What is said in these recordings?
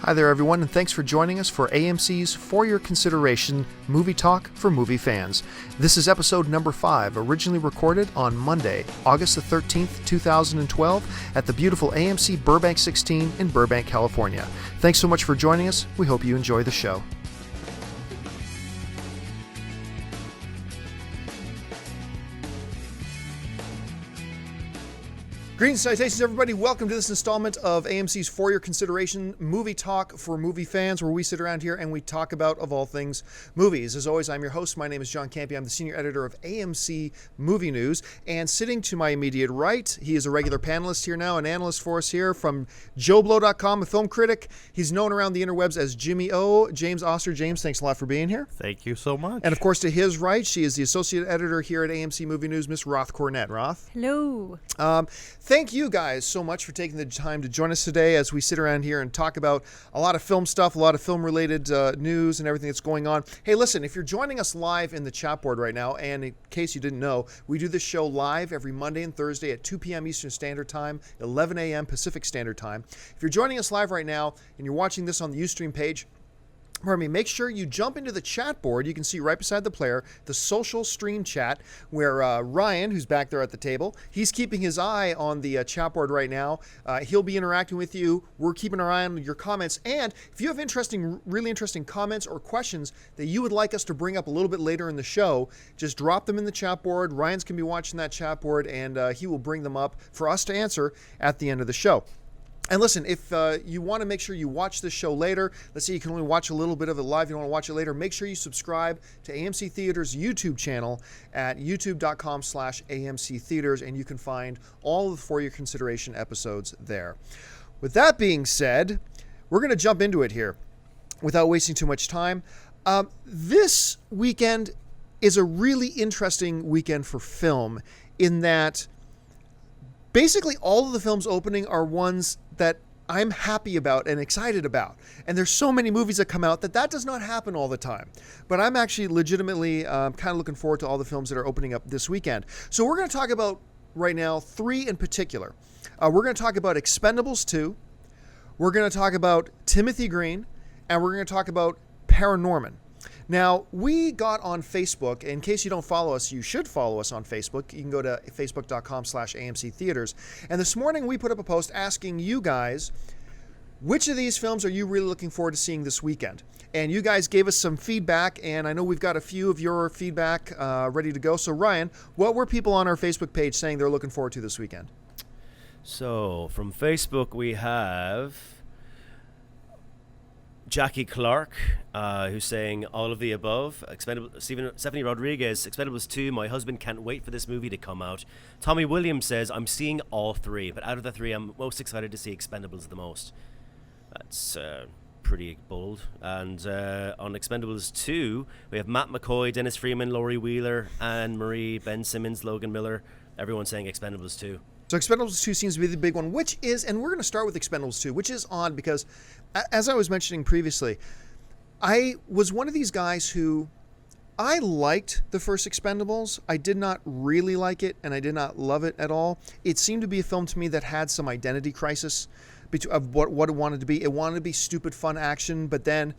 Hi there, everyone, and thanks for joining us for AMC's For Your Consideration Movie Talk for Movie Fans. This is episode number 5, originally recorded on Monday, August the 13th, 2012, at the beautiful AMC Burbank 16 in Burbank, California. Thanks so much for joining us. We hope you enjoy the show. Greetings, salutations, everybody. Welcome to this installment of AMC's For Your Consideration Movie Talk for Movie Fans, where we sit around here and we talk about, of all things, movies. As always, I'm your host. My name is John Campy. I'm the senior editor of AMC Movie News. And sitting to my immediate right, he is a regular panelist here now, an analyst for us here from JoeBlow.com, a film critic. He's known around the interwebs as Jimmy O. James Oster. James, thanks a lot for being here. Thank you so much. And of course, to his right, she is the associate editor here at AMC Movie News, Miss Roth Cornett. Roth? Hello. Thank you guys so much for taking the time to join us today as we sit around here and talk about a lot of film stuff, a lot of film-related news and everything that's going on. Hey, listen, if you're joining us live in the chat board right now, and in case you didn't know, we do this show live every Monday and Thursday at 2 p.m. Eastern Standard Time, 11 a.m. Pacific Standard Time. If you're joining us live right now and you're watching this on the Ustream page, make sure you jump into the chat board. You can see right beside the player, the social stream chat, where Ryan, who's back there at the table, he's keeping his eye on the chat board right now. He'll be interacting with you. We're keeping our eye on your comments. And if you have really interesting comments or questions that you would like us to bring up a little bit later in the show, just drop them in the chat board. Ryan's going to be watching that chat board, and he will bring them up for us to answer at the end of the show. And listen, if you want to make sure you watch this show later, let's say you can only watch a little bit of it live, you don't want to watch it later, make sure you subscribe to AMC Theaters' YouTube channel at youtube.com/AMC Theaters, and you can find all of the For Your Consideration episodes there. With that being said, we're going to jump into it here without wasting too much time. This weekend is a really interesting weekend for film in that basically all of the films opening are ones that I'm happy about and excited about. And there's so many movies that come out that does not happen all the time. But I'm actually legitimately kind of looking forward to all the films that are opening up this weekend. So we're going to talk about, right now, 3 in particular. We're going to talk about Expendables 2. We're going to talk about Timothy Green. And we're going to talk about ParaNorman. Now, we got on Facebook. In case you don't follow us, you should follow us on Facebook. You can go to facebook.com/AMC Theaters. And this morning we put up a post asking you guys, which of these films are you really looking forward to seeing this weekend? And you guys gave us some feedback, and I know we've got a few of your feedback ready to go. So, Ryan, what were people on our Facebook page saying they're looking forward to this weekend? So, from Facebook, we have Jackie Clark, who's saying all of the above. Stephanie Rodriguez, Expendables 2, my husband can't wait for this movie to come out. Tommy Williams says, I'm seeing all 3, but out of the 3, I'm most excited to see Expendables the most. That's pretty bold. And on Expendables 2, we have Matt McCoy, Dennis Freeman, Laurie Wheeler, Anne Marie, Ben Simmons, Logan Miller. Everyone saying Expendables 2. So Expendables 2 seems to be the big one, which is, and we're going to start with Expendables 2, which is odd because, as I was mentioning previously, I was one of these guys who, I liked the first Expendables. I did not really like it, and I did not love it at all. It seemed to be a film to me that had some identity crisis of what it wanted to be. It wanted to be stupid, fun action, but then,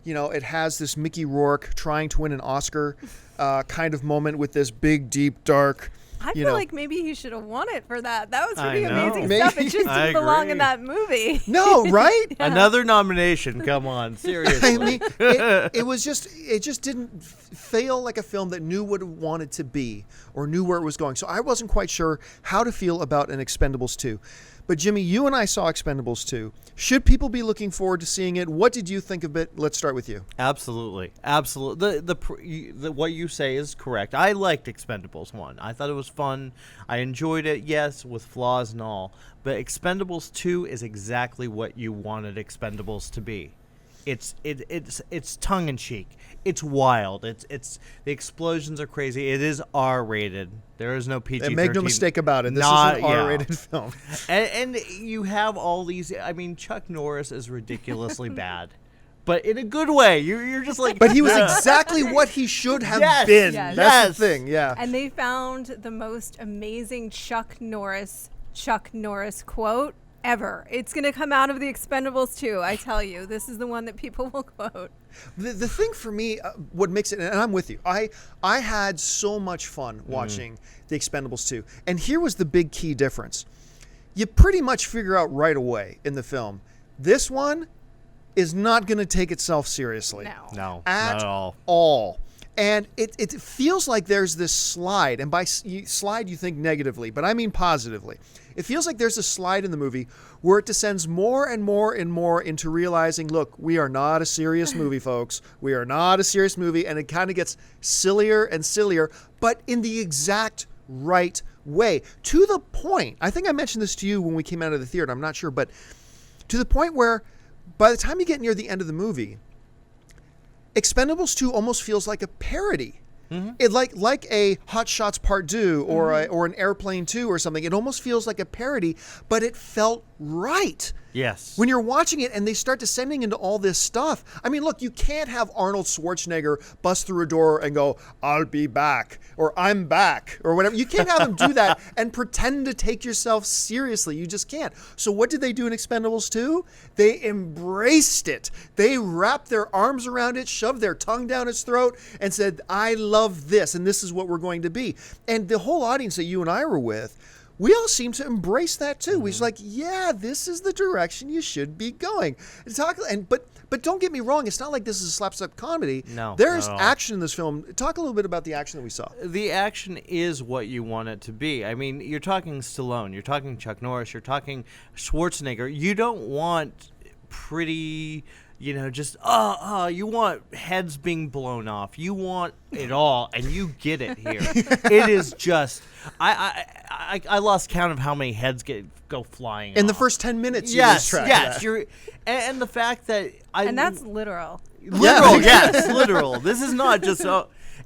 it has this Mickey Rourke trying to win an Oscar kind of moment with this big, deep, dark... I feel like maybe he should have won it for that. That was pretty amazing maybe. stuff. It just didn't belong in that movie. No, right? Yeah. Another nomination. Come on, seriously. I mean, it just didn't feel like a film that knew what it wanted to be or knew where it was going. So I wasn't quite sure how to feel about an Expendables 2. But Jimmy, you and I saw Expendables 2. Should people be looking forward to seeing it? What did you think of it? Let's start with you. Absolutely. The what you say is correct. I liked Expendables 1. I thought it was fun. I enjoyed it, yes, with flaws and all. But Expendables 2 is exactly what you wanted Expendables to be. It's tongue in cheek. It's wild. It's the explosions are crazy. It is R-rated. There is no PG-13. And make no mistake about it. This is an R-rated film. And you have all these. I mean, Chuck Norris is ridiculously bad, but in a good way. You're just like. But he was exactly what he should have been. Yes. That's the thing. Yeah. And they found the most amazing Chuck Norris quote ever. It's going to come out of the Expendables 2, I tell you. This is the one that people will quote. The thing for me, what makes it, and I'm with you, I had so much fun watching the Expendables 2. And here was the big key difference. You pretty much figure out right away in the film, this one is not going to take itself seriously. No, At not at all. And it feels like there's this slide, and by slide you think negatively, but I mean positively. It feels like there's a slide in the movie where it descends more and more and more into realizing, look, we are not a serious movie, folks. We are not a serious movie, and it kind of gets sillier and sillier, but in the exact right way. To the point, I think I mentioned this to you when we came out of the theater, I'm not sure, but to the point where by the time you get near the end of the movie, Expendables 2 almost feels like a parody. It like a Hot Shots Part 2 or an Airplane 2 or something. It almost feels like a parody, but it felt right. Yes. When you're watching it and they start descending into all this stuff. I mean, look, you can't have Arnold Schwarzenegger bust through a door and go, I'll be back, or I'm back, or whatever. You can't have him do that and pretend to take yourself seriously. You just can't. So what did they do in Expendables 2? They embraced it. They wrapped their arms around it, shoved their tongue down its throat, and said, I love this, and this is what we're going to be. And the whole audience that you and I were with, we all seem to embrace that too. We're like, yeah, this is the direction you should be going. But don't get me wrong, it's not like this is a slapstick comedy. No, there's not at all. action in this film. Talk a little bit about the action that we saw. The action is what you want it to be. I mean, you're talking Stallone, you're talking Chuck Norris, you're talking Schwarzenegger. You don't want pretty, just you want heads being blown off. You want it all, and you get it here. It is just I lost count of how many heads go flying In off. the first 10 minutes, Yes, you lose track. yes. You're and the fact that And that's literal. literal, yes, literal. This is not just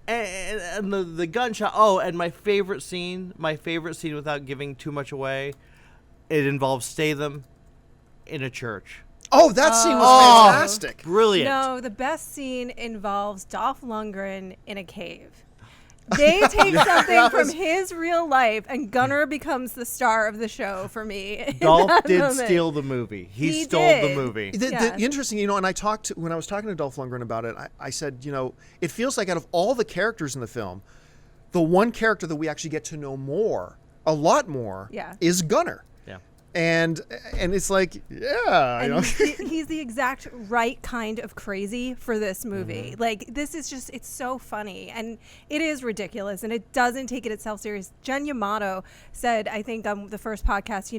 and the gunshot. Oh, and my favorite scene without giving too much away, it involves Statham in a church. Oh, that scene was fantastic. Brilliant. No, the best scene involves Dolph Lundgren in a cave. They take something from his real life, and Gunnar becomes the star of the show for me. in Dolph that did moment. steal the movie. He stole did. the movie. The interesting, and when I was talking to Dolph Lundgren about it, I said, it feels like out of all the characters in the film, the one character that we actually get to know a lot more, is Gunnar. And it's like, yeah. And he's the exact right kind of crazy for this movie. Like, this is just, it's so funny. And it is ridiculous. And it doesn't take it itself serious. Jen Yamato said, I think on the first podcast,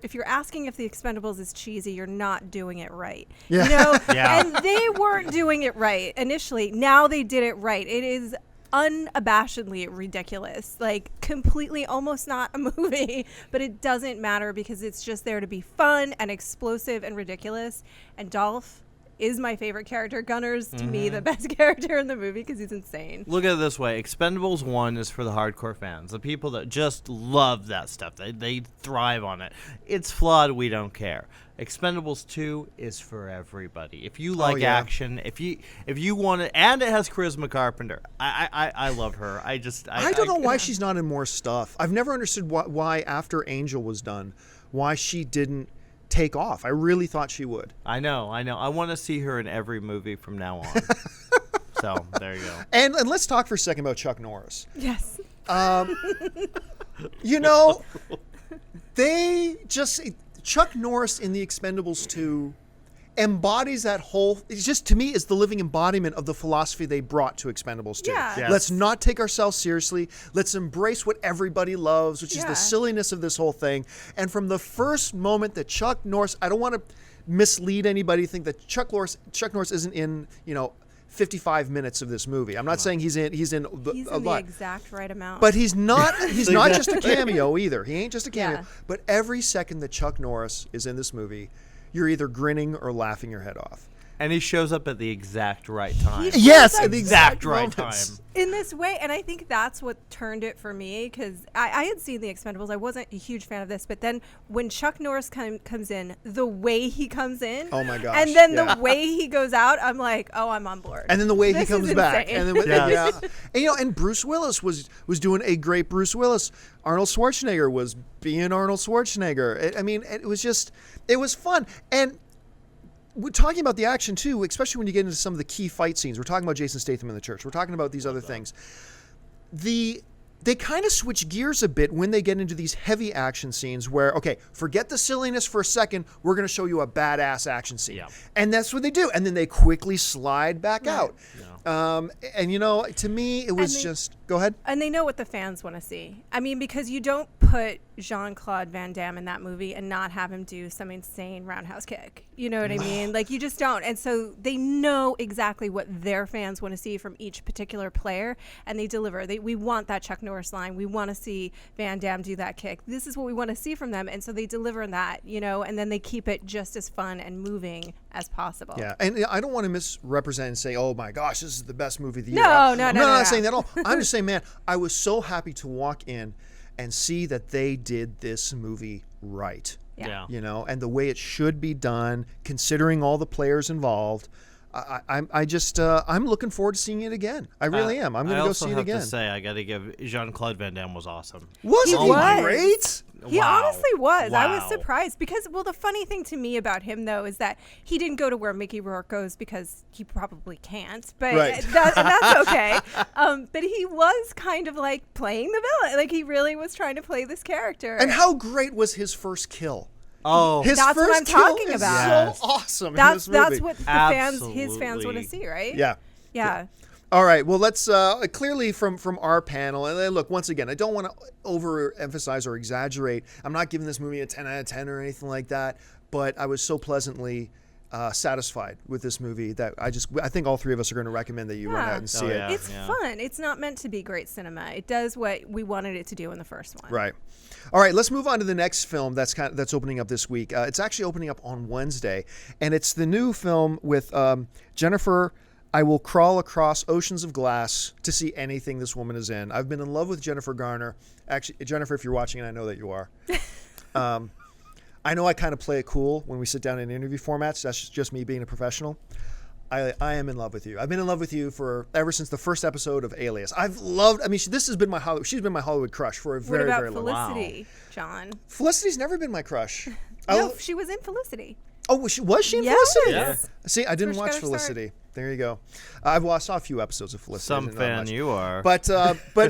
if you're asking if the Expendables is cheesy, you're not doing it right. Yeah. Yeah. And they weren't doing it right initially. Now they did it right. It is unabashedly ridiculous, like completely almost not a movie, but it doesn't matter because it's just there to be fun and explosive and ridiculous. And Dolph is my favorite character. Gunner's to me the best character in the movie because he's insane. Look at it this way. Expendables 1 is for the hardcore fans, the people that just love that stuff. They thrive on it. It's flawed. We don't care. Expendables 2 is for everybody. If you like action, if you want it, and it has Charisma Carpenter. I love her. I don't know why she's not in more stuff. I've never understood why after Angel was done, why she didn't take off. I really thought she would. I know. I want to see her in every movie from now on. So there you go. And let's talk for a second about Chuck Norris. Yes. Chuck Norris in the Expendables 2 embodies that whole, it's just, to me, is the living embodiment of the philosophy they brought to Expendables 2. Yeah. Yes. Let's not take ourselves seriously. Let's embrace what everybody loves, which is the silliness of this whole thing. And from the first moment that Chuck Norris, I don't want to mislead anybody, think that Chuck Norris isn't in, 55 minutes of this movie. I'm not saying he's in a lot. The exact right amount. But he's not just a cameo either. He ain't just a cameo. Yeah. But every second that Chuck Norris is in this movie, you're either grinning or laughing your head off. And he shows up at the exact right time. He Yes, shows up at the exact exact right moments. time. in this way, and I think that's what turned it for me, because I had seen the Expendables. I wasn't a huge fan of this, but then when Chuck Norris comes in, the way he comes in, Oh my gosh, and then yeah. the way he goes out, I'm like, oh, I'm on board. And then the way he This comes is back, insane. and then Yes. yeah, and, and Bruce Willis was doing a great Bruce Willis. Arnold Schwarzenegger was being Arnold Schwarzenegger. I mean, it was fun. And we're talking about the action too, especially when you get into some of the key fight scenes. We're talking about Jason Statham in the church. We're talking about these other things. They kind of switch gears a bit when they get into these heavy action scenes where, okay, forget the silliness for a second. We're going to show you a badass action scene. Yeah. And that's what they do. And then they quickly slide back out. Yeah. And, to me, it was just, go ahead. And they know what the fans want to see. I mean, because you don't put Jean-Claude Van Damme in that movie and not have him do some insane roundhouse kick. You know what I mean? Like, you just don't. And so they know exactly what their fans want to see from each particular player, and they deliver. We want that Chuck Norris line. We want to see Van Damme do that kick. This is what we want to see from them. And so they deliver that, and then they keep it just as fun and moving as possible. Yeah, and I don't want to misrepresent and say, oh my gosh, this is the best movie of the year. No, I'm no, not saying that at all. I'm just saying, man, I was so happy to walk in and see that they did this movie right. Yeah. And the way it should be done, considering all the players involved. I'm looking forward to seeing it again. I really am. I'm going to go see it again. I also have to say, I got to give Jean-Claude Van Damme was awesome. Wasn't he was. great? He Wow. honestly was. I was Wow. surprised because, the funny thing to me about him, though, is that he didn't go to where Mickey Rourke goes because he probably can't. But Right. and that's okay. But he was kind of like playing the villain. Like, he really was trying to play this character. And how great was his first kill? Oh, His That's what first I'm kill talking is about. so awesome in that's this movie. what his fans want to Absolutely. see, right? Yeah. Yeah. All right. Well, let's clearly from our panel. And look, once again, I don't want to overemphasize or exaggerate. I'm not giving this movie a 10 out of 10 or anything like that. But I was so pleasantly satisfied with this movie that I think all three of us are going to recommend that you run Yeah. out and see Oh, it. yeah. It's fun. It's not meant to be great cinema. It does what we wanted it to do in the first one. Right. All right, let's move on to the next film that's opening up this week. It's actually opening up on Wednesday, and it's the new film with Jennifer. I will crawl across oceans of glass to see anything this woman is in. I've been in love with Jennifer Garner. Actually, Jennifer, if you're watching, and I know that you are. I know I kind of play it cool when we sit down in interview formats. That's just me being a professional. I am in love with you. I've been in love with you ever since the first episode of Alias. This has been she's been my Hollywood crush for a What very, about very long time. Felicity, John? Felicity's never been my crush. No, she was in Felicity. Oh, was she in Yes. Felicity? Yeah. See, I didn't Where watch she got her start. Felicity. There you go. I saw a few episodes of Felicity. some not fan much. you are. But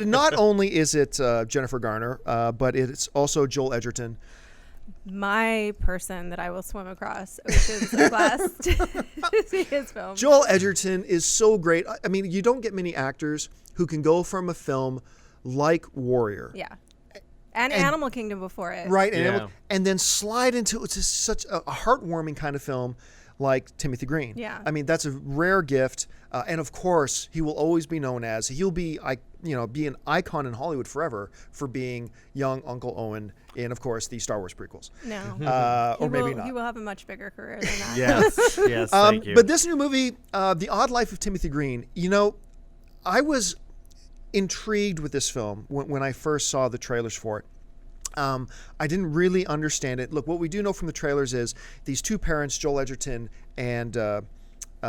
not only is it Jennifer Garner, but it's also Joel Edgerton. My person that I will swim across oceans of glass to see his film. Joel Edgerton is so great. I mean, you don't get many actors who can go from a film like Warrior. Yeah. And Animal Kingdom before it. Right, Yeah. and then slide into such a heartwarming kind of film like Timothy Green. Yeah. I mean, that's a rare gift, and of course, he will always be known as he'll be an icon in Hollywood forever for being young Uncle Owen in, of course, the Star Wars prequels, No. or maybe not. He will have a much bigger career than that. yes, thank you. But this new movie, The Odd Life of Timothy Green, I was intrigued with this film when I first saw the trailers for it. I didn't really understand it. Look, what we do know from the trailers is these two parents, Joel Edgerton and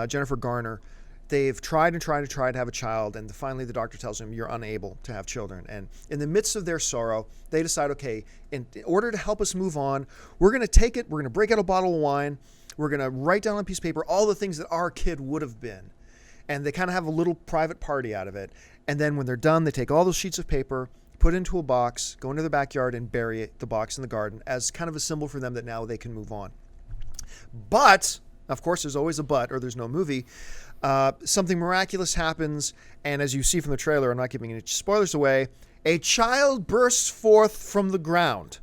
Jennifer Garner, they've tried and tried and tried to have a child, and finally the doctor tells them you're unable to have children. And in the midst of their sorrow, they decide, okay, in order to help us move on, we're going to take it, we're going to break out a bottle of wine, we're going to write down on a piece of paper all the things that our kid would have been. And they kind of have a little private party out of it. And then when they're done, they take all those sheets of paper, put it into a box, go into the backyard and bury the box in the garden as kind of a symbol for them that now they can move on. But, of course, there's always a but, or there's no movie. Something miraculous happens, and as you see from the trailer, I'm not giving any spoilers away, a child bursts forth from the ground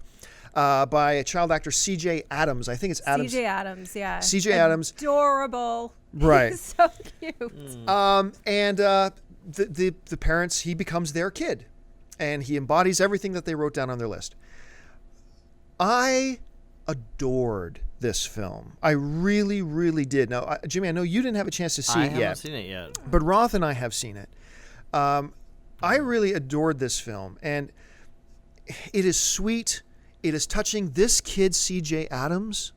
by a child actor, C.J. Adams. I think it's Adams. C.J. Adams, yeah. C.J. Adams. Adorable. Right. He's so cute. And the parents, he becomes their kid, and he embodies everything that they wrote down on their list. I adored this film. I really, really did. Now, Jimmy, I know you didn't have a chance to see it yet. I haven't seen it yet. But Roth and I have seen it. I really adored this film, and it is sweet. It is touching. This kid, C.J. Adams,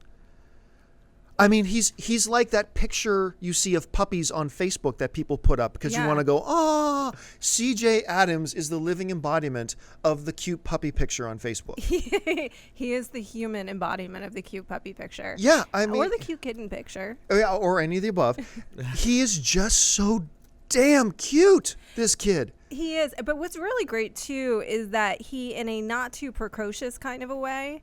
I mean, he's like that picture you see of puppies on Facebook that people put up because you want to go, oh, C.J. Adams is the living embodiment of the cute puppy picture on Facebook. He is the human embodiment of the cute puppy picture. Yeah, I mean, or the cute kitten picture. Or any of the above. He is just so damn cute, this kid. He is. But what's really great, too, is that he, in a not too precocious kind of a way,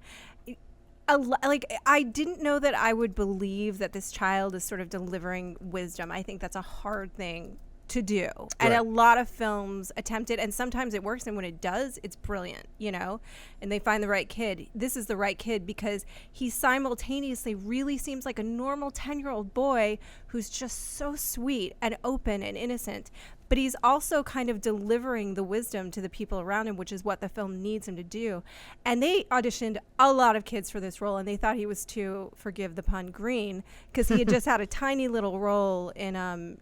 like, I didn't know that I would believe that this child is sort of delivering wisdom. I think that's a hard thing to do. Right. And a lot of films attempt it, and sometimes it works, and when it does, it's brilliant, you know? And they find the right kid. This is the right kid because he simultaneously really seems like a normal 10-year-old boy who's just so sweet and open and innocent. But he's also kind of delivering the wisdom to the people around him, which is what the film needs him to do. And they auditioned a lot of kids for this role, and they thought he was too, forgive the pun, green, because he had just had a tiny little role in Dan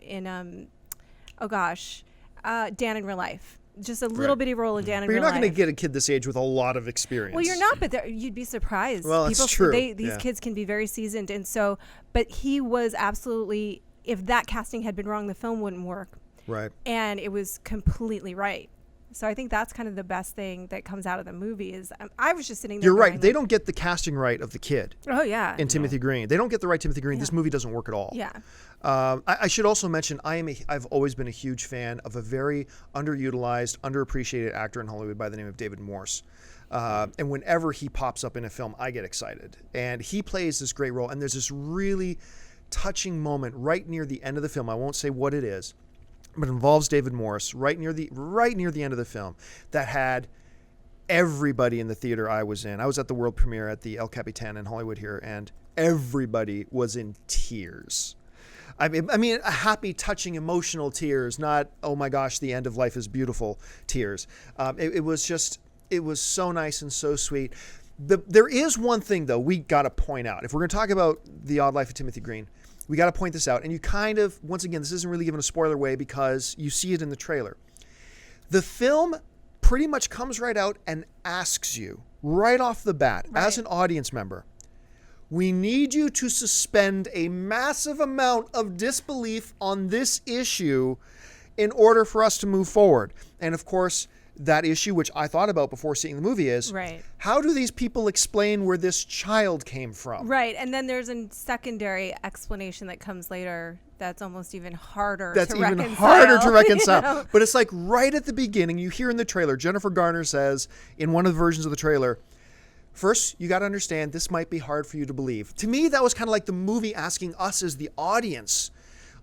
in Real Life. Just a little bitty role in Dan in Real Life. But you're not going to get a kid this age with a lot of experience. Well, you're not, but you'd be surprised. Well, that's true. These kids can be very seasoned. And so, but he was absolutely, if that casting had been wrong, the film wouldn't work. Right. And it was completely right. So I think that's kind of the best thing that comes out of the movie is I was just sitting there. You're right. They don't get the casting right of the kid. Oh, yeah. In Timothy Green. They don't get the right Timothy Green. Yeah. This movie doesn't work at all. Yeah. I should also mention I've always been a huge fan of a very underutilized, underappreciated actor in Hollywood by the name of David Morse. And whenever he pops up in a film, I get excited. And he plays this great role. And there's this really touching moment right near the end of the film. I won't say what it is, but it involves David Morse right near the end of the film that had everybody in the theater I was in. I was at the world premiere at the El Capitan in Hollywood here, and everybody was in tears. I mean, a happy, touching, emotional tears, not, oh my gosh, the end of life is beautiful tears. It was so nice and so sweet. There is one thing, though, we got to point out. If we're going to talk about The Odd Life of Timothy Green, we got to point this out. And you kind of, once again, this isn't really given a spoiler way because you see it in the trailer. The film pretty much comes right out and asks you right off the bat, as an audience member, we need you to suspend a massive amount of disbelief on this issue in order for us to move forward. And of course, that issue, which I thought about before seeing the movie, is how do these people explain where this child came from? Right. And then there's a secondary explanation that comes later that's almost even harder to reconcile. You know? But it's like right at the beginning, you hear in the trailer, Jennifer Garner says in one of the versions of the trailer, first, you got to understand this might be hard for you to believe. To me, that was kind of like the movie asking us as the audience,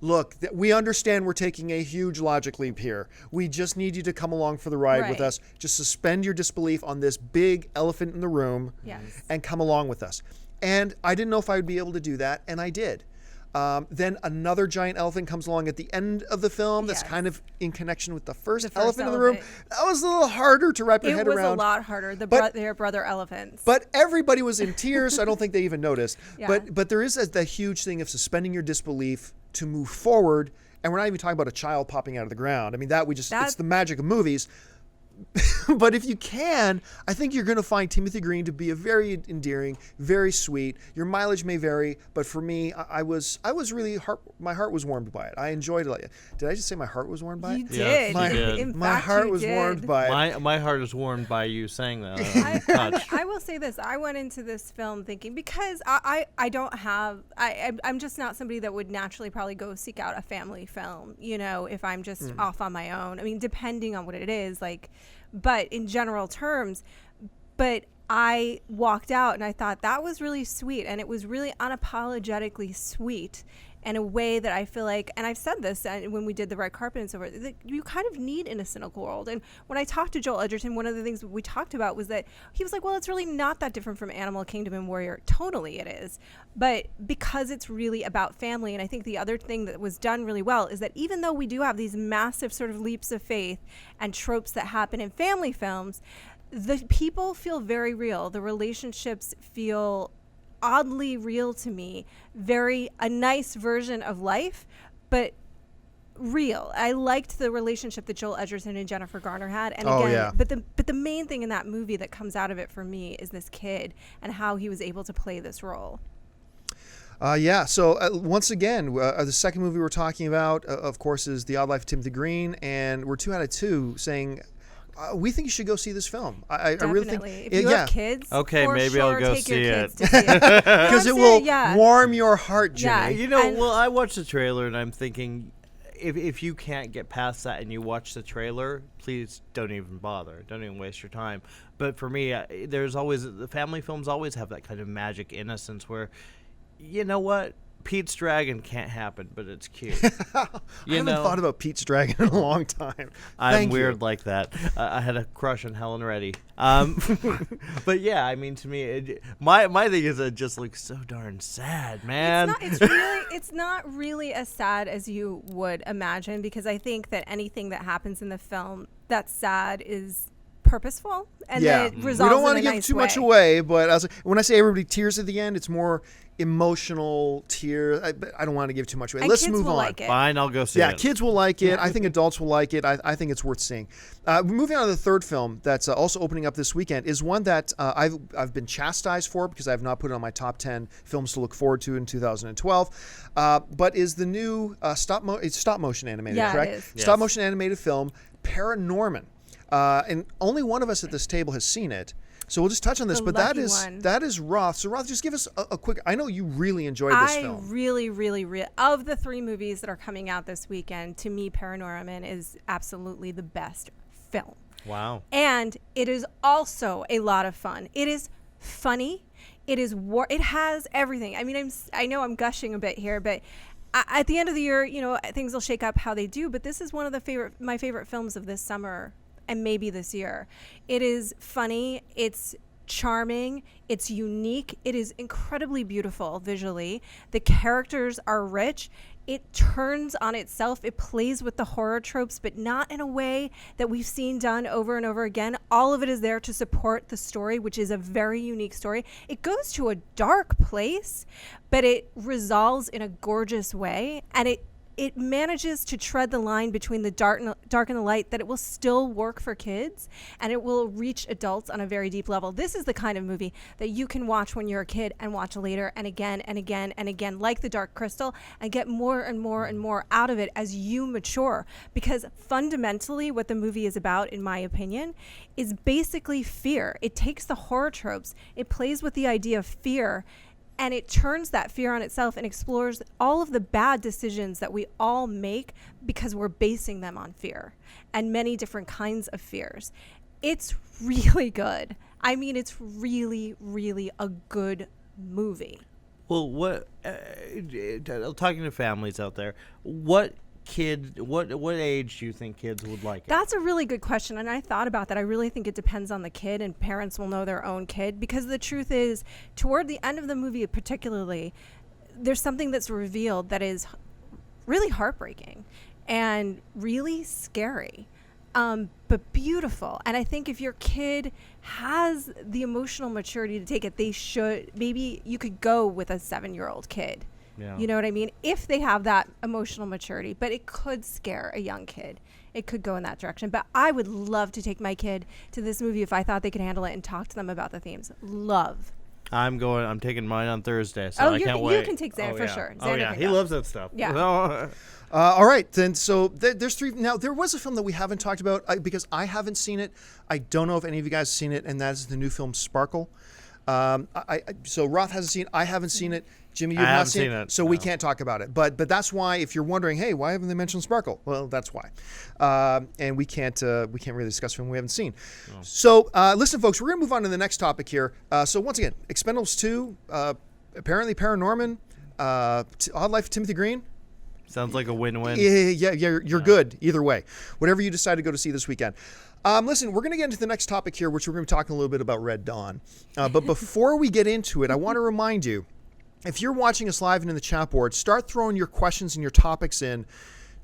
look, we understand we're taking a huge logic leap here. We just need you to come along for the ride with us. Just suspend your disbelief on this big elephant in the room and come along with us. And I didn't know if I would be able to do that, and I did. Then another giant elephant comes along at the end of the film that's kind of in connection with the first elephant in the room. That was a little harder to wrap your head around. It was a lot harder, their brother elephants. But everybody was in tears. I don't think they even noticed. But there is that huge thing of suspending your disbelief to move forward. And we're not even talking about a child popping out of the ground. I mean, it's the magic of movies. But if you can, I think you're going to find Timothy Green to be a very endearing, very sweet. Your mileage may vary, but for me, I was really my heart was warmed by it. I enjoyed it. Did I just say my heart was warmed by it? You did. My heart was warmed by it. My heart is warmed by you saying that. I will say this. I went into this film thinking, because I'm just not somebody that would naturally probably go seek out a family film, you know, if I'm just off on my own. I mean, depending on what it is, but in general terms, but I walked out and I thought that was really sweet, and it was really unapologetically sweet in a way that I feel like, and I've said this when we did the red carpet and so forth, that you kind of need in a cynical world. And when I talked to Joel Edgerton, one of the things we talked about was that he was like, well, it's really not that different from Animal Kingdom and Warrior. Totally it is. But because it's really about family, and I think the other thing that was done really well is that even though we do have these massive sort of leaps of faith and tropes that happen in family films, the people feel very real. The relationships feel oddly real to me. A nice version of life, but real. I liked the relationship that Joel Edgerton and Jennifer Garner had, and but the main thing in that movie that comes out of it for me is this kid and how he was able to play this role. So once again, the second movie we're talking about, of course, is The Odd Life of Timothy Green, and we're 2 out of 2 saying we think you should go see this film. I really think if you have kids, okay, maybe sure, I'll go take see your it kids to see it because it will warm your heart, Jimmy. Yeah. I watched the trailer and I'm thinking, if you can't get past that and you watch the trailer, please don't even bother. Don't even waste your time. But for me, the family films always have that kind of magic innocence where, you know what? Pete's Dragon can't happen, but it's cute. I haven't thought about Pete's Dragon in a long time. I'm weird like that. I had a crush on Helen Reddy. But yeah, I mean, to me, my thing is it just looks so darn sad, man. It's not really as sad as you would imagine, because I think that anything that happens in the film that's sad is purposeful, and it resolves. We don't want to give nice too much away, but when I say everybody tears at the end, it's more emotional tears. I don't want to give too much away. And Let's kids move will on. Like it. Fine, I'll go see it. Yeah, kids will like it. I think adults will like it. I think it's worth seeing. Moving on to the third film that's also opening up this weekend is one that I've been chastised for because I have not put it on my top 10 films to look forward to in 2012. But is the new stop motion animated, correct? It is. Yes. Stop motion animated film ParaNorman. And only one of us at this table has seen it. So we'll just touch on this, but that is Roth. So Roth, just give us a quick. I know you really enjoyed this film. I really of the 3 movies that are coming out this weekend, to me, ParaNorman is absolutely the best film. Wow. And it is also a lot of fun. It is funny. It has everything. I mean, I know I'm gushing a bit here, but at the end of the year, things will shake up how they do. But this is one of my favorite films of this summer. And maybe this year. It is funny, it's charming, it's unique, it is incredibly beautiful visually. The characters are rich. It turns on itself. It plays with the horror tropes, but not in a way that we've seen done over and over again. All of it is there to support the story, which is a very unique story. It goes to a dark place, but it resolves in a gorgeous way, and it manages to tread the line between the dark and the light, that it will still work for kids and it will reach adults on a very deep level. This is the kind of movie that you can watch when you're a kid and watch later and again and again and again, like The Dark Crystal, and get more and more and more out of it as you mature. Because fundamentally what the movie is about, in my opinion, is basically fear. It takes the horror tropes, it plays with the idea of fear, and it turns that fear on itself and explores all of the bad decisions that we all make because we're basing them on fear and many different kinds of fears. It's really good. I mean, it's really, really a good movie. Well, talking to families out there, what age do you think kids would like it? That's a really good question, and I thought about that. I really think it depends on the kid, and parents will know their own kid, because the truth is, toward the end of the movie particularly, there's something that's revealed that is really heartbreaking and really scary, but beautiful. And I think if your kid has the emotional maturity to take it, they should. Maybe you could go with a 7-year-old kid. Yeah. You know what I mean? If they have that emotional maturity, but it could scare a young kid. It could go in that direction. But I would love to take my kid to this movie if I thought they could handle it and talk to them about the themes. Love. I'm taking mine on Thursday, so I can't wait. You can take Xander for sure. Xander he loves that stuff. Yeah. All right, then. So there's 3. Now, there was a film that we haven't talked about because I haven't seen it. I don't know if any of you guys have seen it, and that is the new film Sparkle. So Roth hasn't seen it. I haven't seen it. Jimmy, you have not seen it, so we can't talk about it. But that's why, if you're wondering, hey, why haven't they mentioned Sparkle? Well, that's why. And we can't really discuss a film we haven't seen. No. So listen, folks, we're going to move on to the next topic here. So once again, Expendables 2, apparently ParaNorman, Odd Life of Timothy Green. Sounds like a win-win. Yeah, you're good either way. Whatever you decide to go to see this weekend. Listen, we're going to get into the next topic here, which we're going to be talking a little bit about Red Dawn. But before we get into it, I want to remind you, if you're watching us live and in the chat board, start throwing your questions and your topics in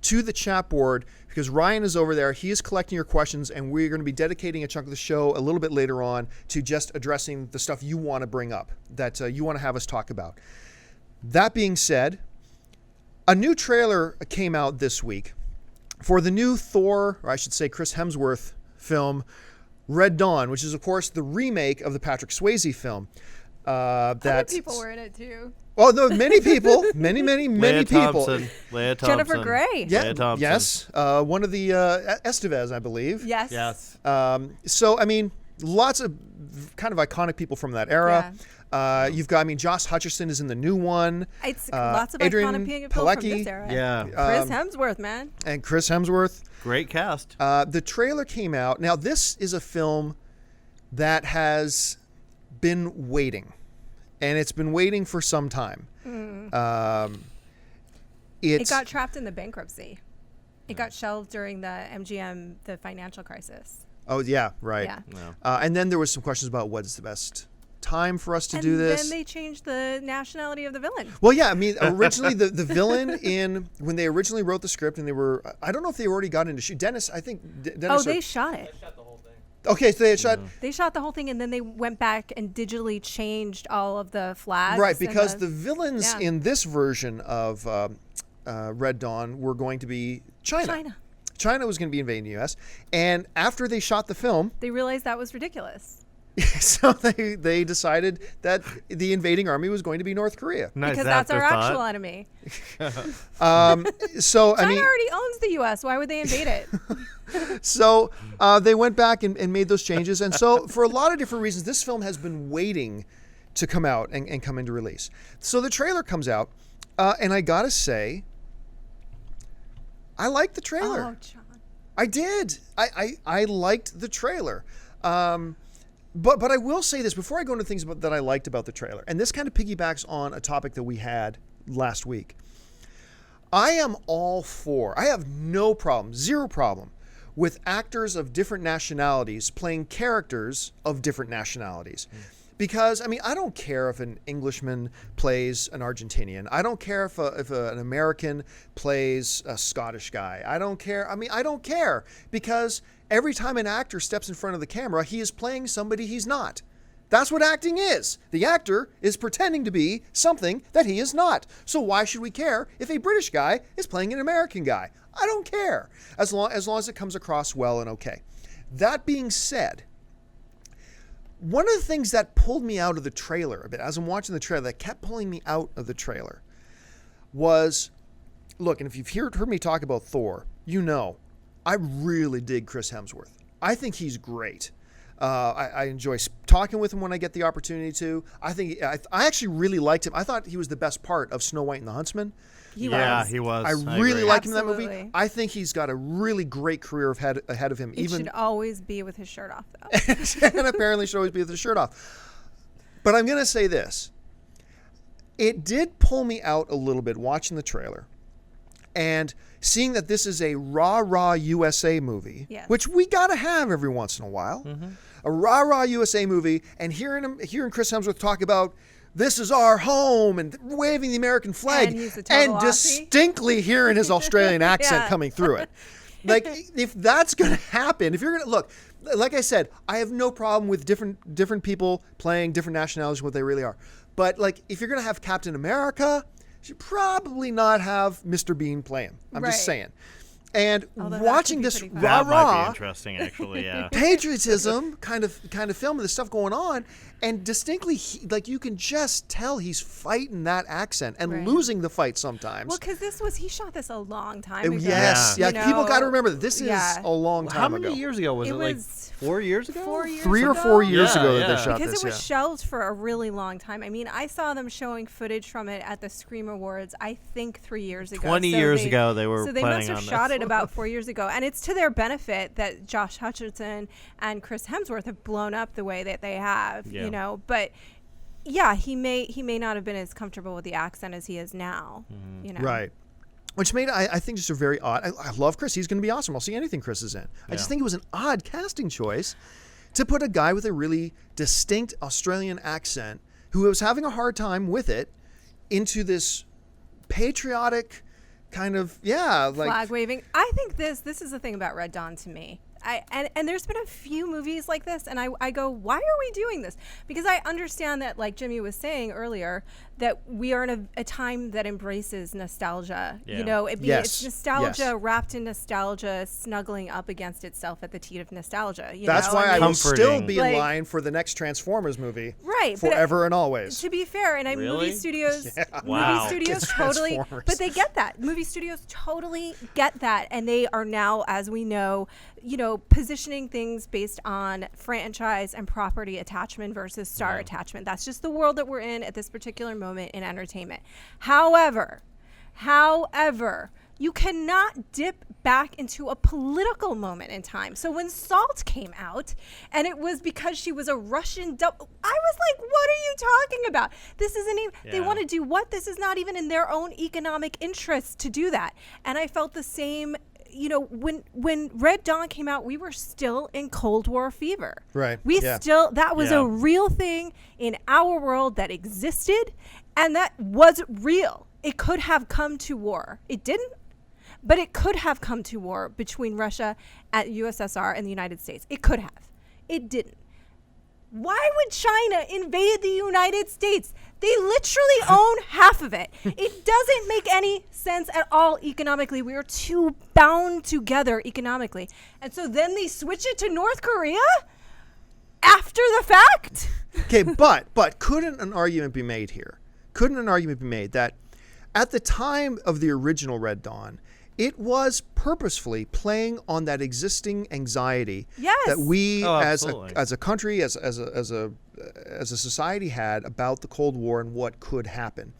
to the chat board because Ryan is over there. He is collecting your questions, and we're going to be dedicating a chunk of the show a little bit later on to just addressing the stuff you want to bring up, that you want to have us talk about. That being said, a new trailer came out this week for the new Thor, or I should say Chris Hemsworth film, Red Dawn, which is, of course, the remake of the Patrick Swayze film. Other people were in it too. Oh, no, many people. Many people. Leah Thompson. Jennifer Grey. Yeah, Leah Thompson. yes. One of the Estevez, I believe. Yes. So, I mean, lots of kind of iconic people from that era. You've got, Josh Hutcherson is in the new one. It's lots of Adrian iconic people from this era. Yeah. Chris Hemsworth, man. And Chris Hemsworth. Great cast. The trailer came out. Now, this is a film that has been waiting. And it's been waiting for some time. It got trapped in the bankruptcy. It got shelved during the MGM, the financial crisis. Oh, yeah, right. Yeah. And then there was some questions about what's the best time for us to do this. And then they changed the nationality of the villain. Well, yeah, originally the villain when they originally wrote the script, and they were, I don't know if they already got into shoot. Dennis, I think Dennis. They shot it. Okay, so they had shot. They shot the whole thing, and then they went back and digitally changed all of the flags. Right, because the villains in this version of Red Dawn were going to be China. China was going to be invading the U.S. And after they shot the film, they realized that was ridiculous. So they decided that the invading army was going to be North Korea. Nice because that's our actual enemy. So China already owns the U.S. Why would they invade it? So they went back and made those changes. And so for a lot of different reasons, this film has been waiting to come out and come into release. So the trailer comes out, and I got to say, I liked the trailer. Oh, John. I did. I liked the trailer. But I will say this before I go into things that I liked about the trailer, and this kind of piggybacks on a topic that we had last week. I am all for, I have no problem, zero problem, with actors of different nationalities playing characters of different nationalities. Because, I don't care if an Englishman plays an Argentinian. I don't care if an American plays a Scottish guy. I don't care. I don't care. Because every time an actor steps in front of the camera, he is playing somebody he's not. That's what acting is. The actor is pretending to be something that he is not. So why should we care if a British guy is playing an American guy? I don't care. As long as it comes across well and okay. That being said, one of the things that pulled me out of the trailer a bit, as I'm watching the trailer, that kept pulling me out of the trailer was, look, and if you've heard me talk about Thor, I really dig Chris Hemsworth. I think he's great. I enjoy talking with him when I get the opportunity to. I actually really liked him. I thought he was the best part of Snow White and the Huntsman. He was. I really like him in that movie. Absolutely. I think he's got a really great career ahead of him. It should always be with his shirt off, though. And apparently should always be with his shirt off. But I'm going to say this. It did pull me out a little bit watching the trailer and seeing that this is a rah-rah USA movie, which we got to have every once in a while. Mm-hmm. A rah-rah USA movie, and hearing Chris Hemsworth talk about this is our home and waving the American flag and distinctly hearing his Australian accent coming through it. Like, if that's going to happen, if you're going to look, like I said, I have no problem with different people playing different nationalities, what they really are. But like, if you're going to have Captain America, you should probably not have Mr. Bean play him. I'm just saying. And watching this that might rah-rah, be interesting, actually, yeah. patriotism kind of film with this stuff going on, and distinctly, you can just tell he's fighting that accent and losing the fight sometimes. Well, because he shot this a long time ago. Yes, people got to remember that this is a long time ago. How many years ago was it? Like 4 years ago? 4 years 3 or 4 years ago that they shot this. Because it was shelved for a really long time. I saw them showing footage from it at the Scream Awards, I think 3 years ago. 20 years ago they were So they planning must have on shot this. it about 4 years ago. And it's to their benefit that Josh Hutcherson and Chris Hemsworth have blown up the way that they have, But yeah, he may not have been as comfortable with the accent as he is now, Right. Which made, I think, just a very odd. I love Chris. He's going to be awesome. I'll see anything Chris is in. I just think it was an odd casting choice to put a guy with a really distinct Australian accent who was having a hard time with it into this patriotic kind of, like flag waving. I think this is the thing about Red Dawn to me. And there's been a few movies like this, and I go, why are we doing this? Because I understand that, like Jimmy was saying earlier, that we are in a time that embraces nostalgia. Yeah. You know, it's nostalgia Yes. wrapped in nostalgia, snuggling up against itself at the teat of nostalgia. That's why I mean, will still Comforting. be in Like- line for the next Transformers movie. Right, but Forever and always. To be fair, and Really? movie studios, Wow. movie studios It's totally, Transformers. but they get that. Movie studios totally get that, and they are now, as we know, positioning things based on franchise and property attachment versus star attachment. That's just the world that we're in at this particular moment in entertainment. However, you cannot dip back into a political moment in time. So when Salt came out, and it was because she was a Russian I was like, what are you talking about? This isn't even, they Yeah. want to do what? This is not even in their own economic interest to do that. And I felt the same, when Red Dawn came out, we were still in Cold War fever. Right, We yeah. still, that was Yeah. a real thing in our world that existed, and that was real. It could have come to war. It didn't, but it could have come to war between Russia and USSR and the United States. It could have. It didn't. Why would China invade the United States? They literally own half of it. It doesn't make any sense at all economically. We are too bound together economically. And so then they switch it to North Korea after the fact? Okay, but couldn't an argument be made here? Couldn't an argument be made that at the time of the original Red Dawn, it was purposefully playing on that existing anxiety Yes. that we as absolutely. a country, as a society had about the Cold War and what could happen.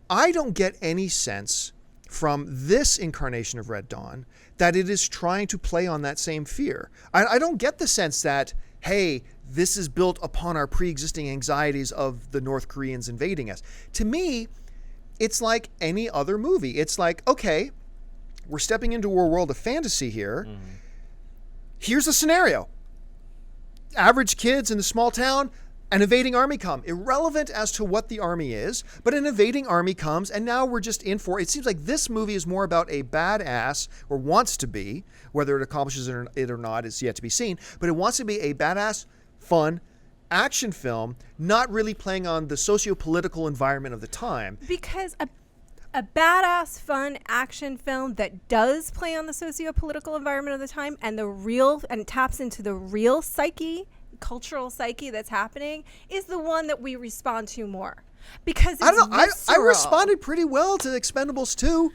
I don't get any sense from this incarnation of Red Dawn that it is trying to play on that same fear. I don't get the sense that, hey, this is built upon our pre-existing anxieties of the North Koreans invading us. To me, it's like any other movie. It's like, okay, we're stepping into a world of fantasy here. Here's a scenario. Average kids in a small town, an invading army come. Irrelevant as to what the army is, but an invading army comes, and now we're just in for it. It seems like this movie is more about a badass, or wants to be, whether it accomplishes it or not is yet to be seen, but it wants to be a badass, fun action film, not really playing on the socio-political environment of the time. Because a badass, fun action film that does play on the socio-political environment of the time and taps into the real psyche, cultural psyche that's happening, is the one that we respond to more. Because it's I don't know. I visceral. responded pretty well to Expendables 2.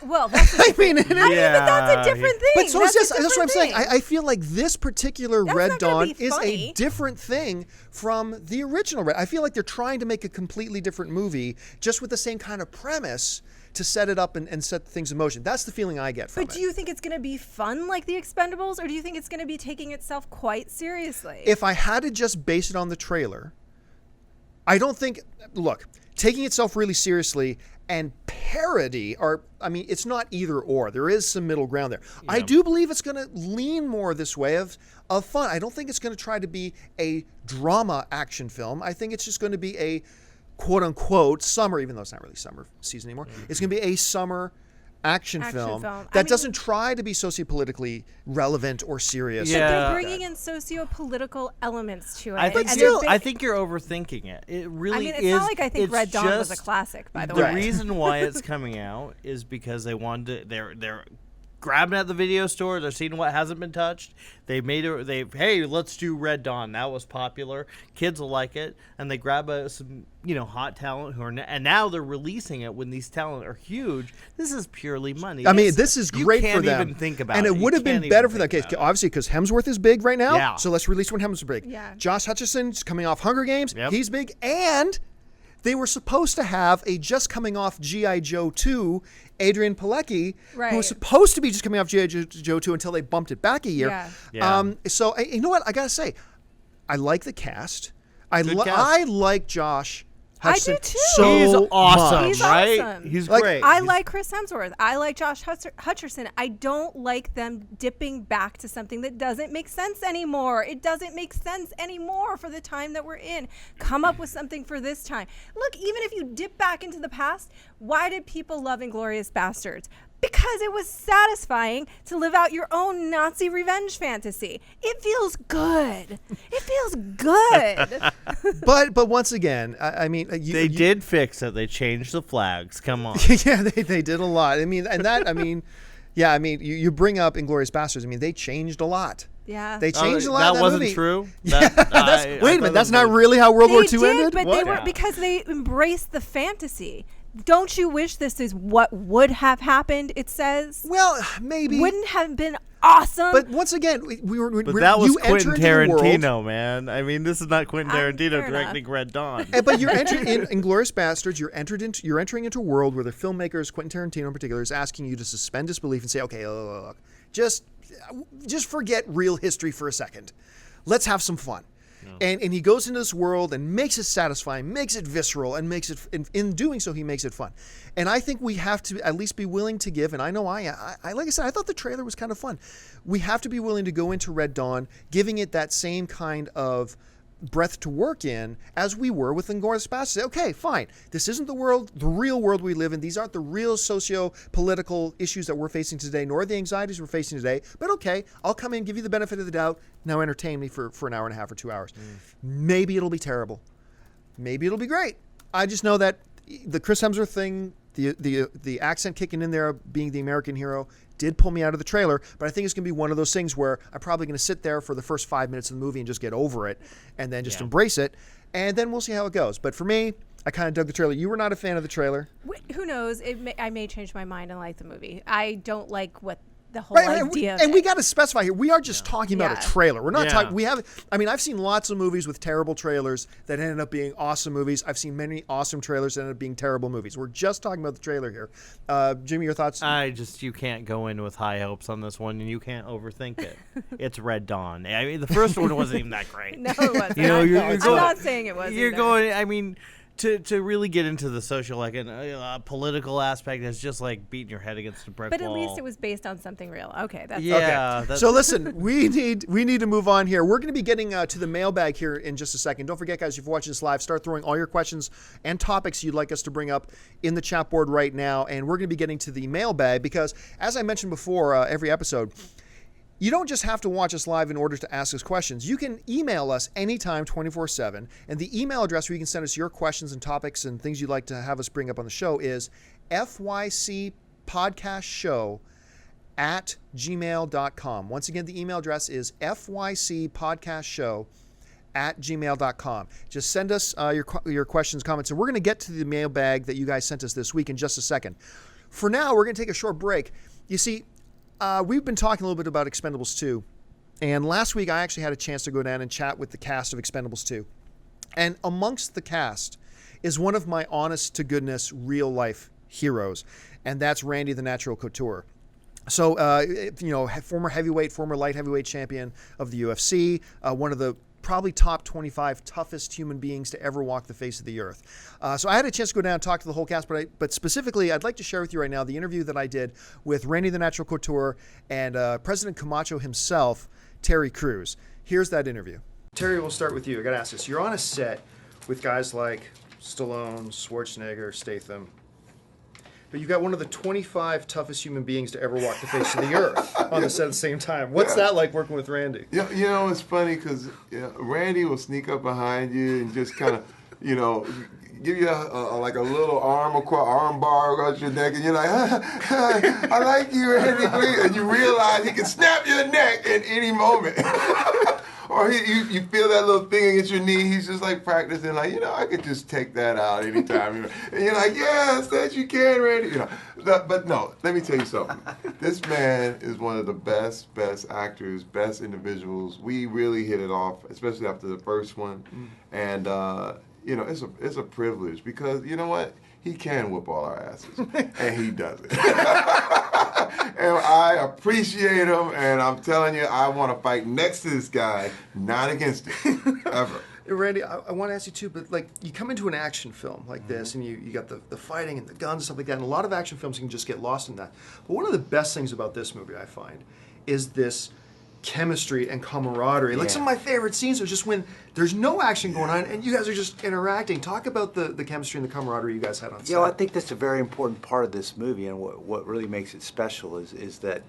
Well, that's a I mean, but that's a different thing. but so it's That's just a that's what I'm different saying. thing. I feel like this particular That's Red not gonna Dawn be is a funny. different thing from the original Red. I feel like they're trying to make a completely different movie just with the same kind of premise to set it up and set things in motion. That's the feeling I get from But it. do you think it's going to be fun like The Expendables, or do you think it's going to be taking itself quite seriously? If I had to just base it on the trailer, I don't think, look, taking itself really seriously and parody are, I mean, it's not either or. There is some middle ground there. I do believe it's going to lean more this way of fun. I don't think it's going to try to be a drama action film. I think it's just going to be a quote unquote summer, even though it's not really summer season anymore. It's going to be a summer action film film. that I mean- doesn't try to be sociopolitically relevant or serious. Yeah. They're bringing in socio-political elements to it. I think and still- they're I think you're overthinking it. It really I mean, it's is. not like I think it's Red Dawn was a just- classic, by the The way. reason why it's coming out is because they wanted to. They're grabbing at the video store. They're seeing what hasn't been touched. They made it. Hey, let's do Red Dawn. That was popular. Kids will like it, and they grab some hot talent who are and now they're releasing it when these talent are huge. This is purely money. I mean, It's- this is you great can't for them. Even think about and it You would have been can't even better for them. think Okay, about it. obviously, because Hemsworth is big right now. Yeah. So let's release when Hemsworth is big. Yeah. Josh Hutcherson's coming off Hunger Games. Yep. He's big. And they were supposed to have a just coming off G.I. Joe 2, Adrian Pilecki, who was Right. supposed to be just coming off G.I. Joe 2 until they bumped it back a year. Yeah. Yeah. So, you know what? I got to say, I like the cast. Good cast. I like Josh Hutcherson. I do too. So He's awesome, He's right? awesome. He's Like, great. I He's- like Chris Hemsworth. I like Josh Hutcherson. I don't like them dipping back to something that doesn't make sense anymore. It doesn't make sense anymore for the time that we're in. Come up with something for this time. Look, even if you dip back into the past, why did people love Inglourious Bastards? Because it was satisfying to live out your own Nazi revenge fantasy. It feels good. It feels good. but once again, I mean, They did fix it. They changed the flags. Come on. yeah, they did a lot. I mean, and that, I mean, yeah, I mean, you bring up Inglourious Bastards. I mean, they changed a lot. Yeah. They changed a lot. That of that wasn't movie. true. Yeah, wait a minute, that's not really how World War II ended? But What? they were Yeah. because they embraced the fantasy. Don't you wish this is what would have happened? It says Well, maybe. wouldn't have been awesome. But once again, But that was you enter Quentin into the world. Tarantino, man. I mean, this is not Quentin Fair Tarantino enough. directing Red Dawn. But you're entering in Inglourious Bastards. You're entering into a world where the filmmakers, Quentin Tarantino in particular, is asking you to suspend disbelief and say, okay, look, just forget real history for a second. Let's have some fun. And he goes into this world and makes it satisfying, makes it visceral, and makes it in doing so he makes it fun. And I think we have to at least be willing to give. And I know I like I said, I thought the trailer was kind of fun. We have to be willing to go into Red Dawn, giving it that same kind of breath to work in as we were with Inglourious Bastards. Okay, fine. This isn't the real world we live in. These aren't the real socio-political issues that we're facing today, nor the anxieties we're facing today. But okay, I'll come in, give you the benefit of the doubt. Now entertain me for an hour and a half or 2 hours. Maybe it'll be terrible. Maybe it'll be great. I just know that the Chris Hemsworth thing, the accent kicking in there, being the American hero, did pull me out of the trailer, but I think it's going to be one of those things where I'm probably going to sit there for the first 5 minutes of the movie and just get over it and then just embrace it, and then we'll see how it goes. But for me, I kind of dug the trailer. You were not a fan of the trailer. Who knows? I may change my mind and like the movie. I don't like what the whole Right, idea of and it. we got to specify here. We are just talking about a Yeah. trailer. We're not Yeah. talking. We have. I mean, I've seen lots of movies with terrible trailers that ended up being awesome movies. I've seen many awesome trailers that ended up being terrible movies. We're just talking about the trailer here. Jimmy, your thoughts? You can't go in with high hopes on this one, and you can't overthink it. It's Red Dawn. I mean, the first one wasn't even that great. No, it wasn't. You know, you're I'm going- not saying it was. You're either. going. I mean, to really get into the social, political aspect, it's just like beating your head against a brick But wall. at least it was based on something real. Okay, that's Yeah. Okay. that's- So listen, we need to move on here. We're going to be getting to the mailbag here in just a second. Don't forget, guys, if you're watching this live, start throwing all your questions and topics you'd like us to bring up in the chat board right now. And we're going to be getting to the mailbag because, as I mentioned before, every episode, you don't just have to watch us live in order to ask us questions. You can email us anytime, 24/7. And the email address where you can send us your questions and topics and things you'd like to have us bring up on the show is fycpodcastshow@gmail.com. Once again, the email address is fycpodcastshow@gmail.com. Just send us your questions, comments, and we're going to get to the mailbag that you guys sent us this week in just a second. For now, we're going to take a short break. You see, we've been talking a little bit about Expendables 2, and last week I actually had a chance to go down and chat with the cast of Expendables 2. And amongst the cast is one of my honest-to-goodness real-life heroes, and that's Randy the Natural Couture. So, former heavyweight, former light heavyweight champion of the UFC, one of the probably top 25 toughest human beings to ever walk the face of the earth. So I had a chance to go down and talk to the whole cast, but specifically, I'd like to share with you right now the interview that I did with Randy the Natural Couture and President Camacho himself, Terry Crews. Here's that interview. Terry, we'll start with you. I got to ask this. You're on a set with guys like Stallone, Schwarzenegger, Statham, but you've got one of the 25 toughest human beings to ever walk the face of the earth on the set at the same time. What's that like working with Randy? You know, it's funny because Randy will sneak up behind you and just kind of, give you like a little arm bar across your neck, and you're like, I like you, Randy, please. And you realize he can snap your neck at any moment. Or you feel that little thing against your knee. He's just like practicing, like, I could just take that out anytime. And you're like, yes, that you can, Randy. But no, let me tell you something. This man is one of the best actors, best individuals. We really hit it off, especially after the first one. And it's a privilege because you know what? He can whoop all our asses, and he does it. And I appreciate him, and I'm telling you, I want to fight next to this guy, not against him, ever. Randy, I want to ask you too, but like you come into an action film like this, and you got the fighting and the guns and stuff like that, and a lot of action films can just get lost in that. But one of the best things about this movie, I find, is this chemistry and camaraderie. Like some of my favorite scenes are just when there's no action going on and you guys are just interacting. Talk about the chemistry and the camaraderie you guys had on set. I think that's a very important part of this movie, and what really makes it special is that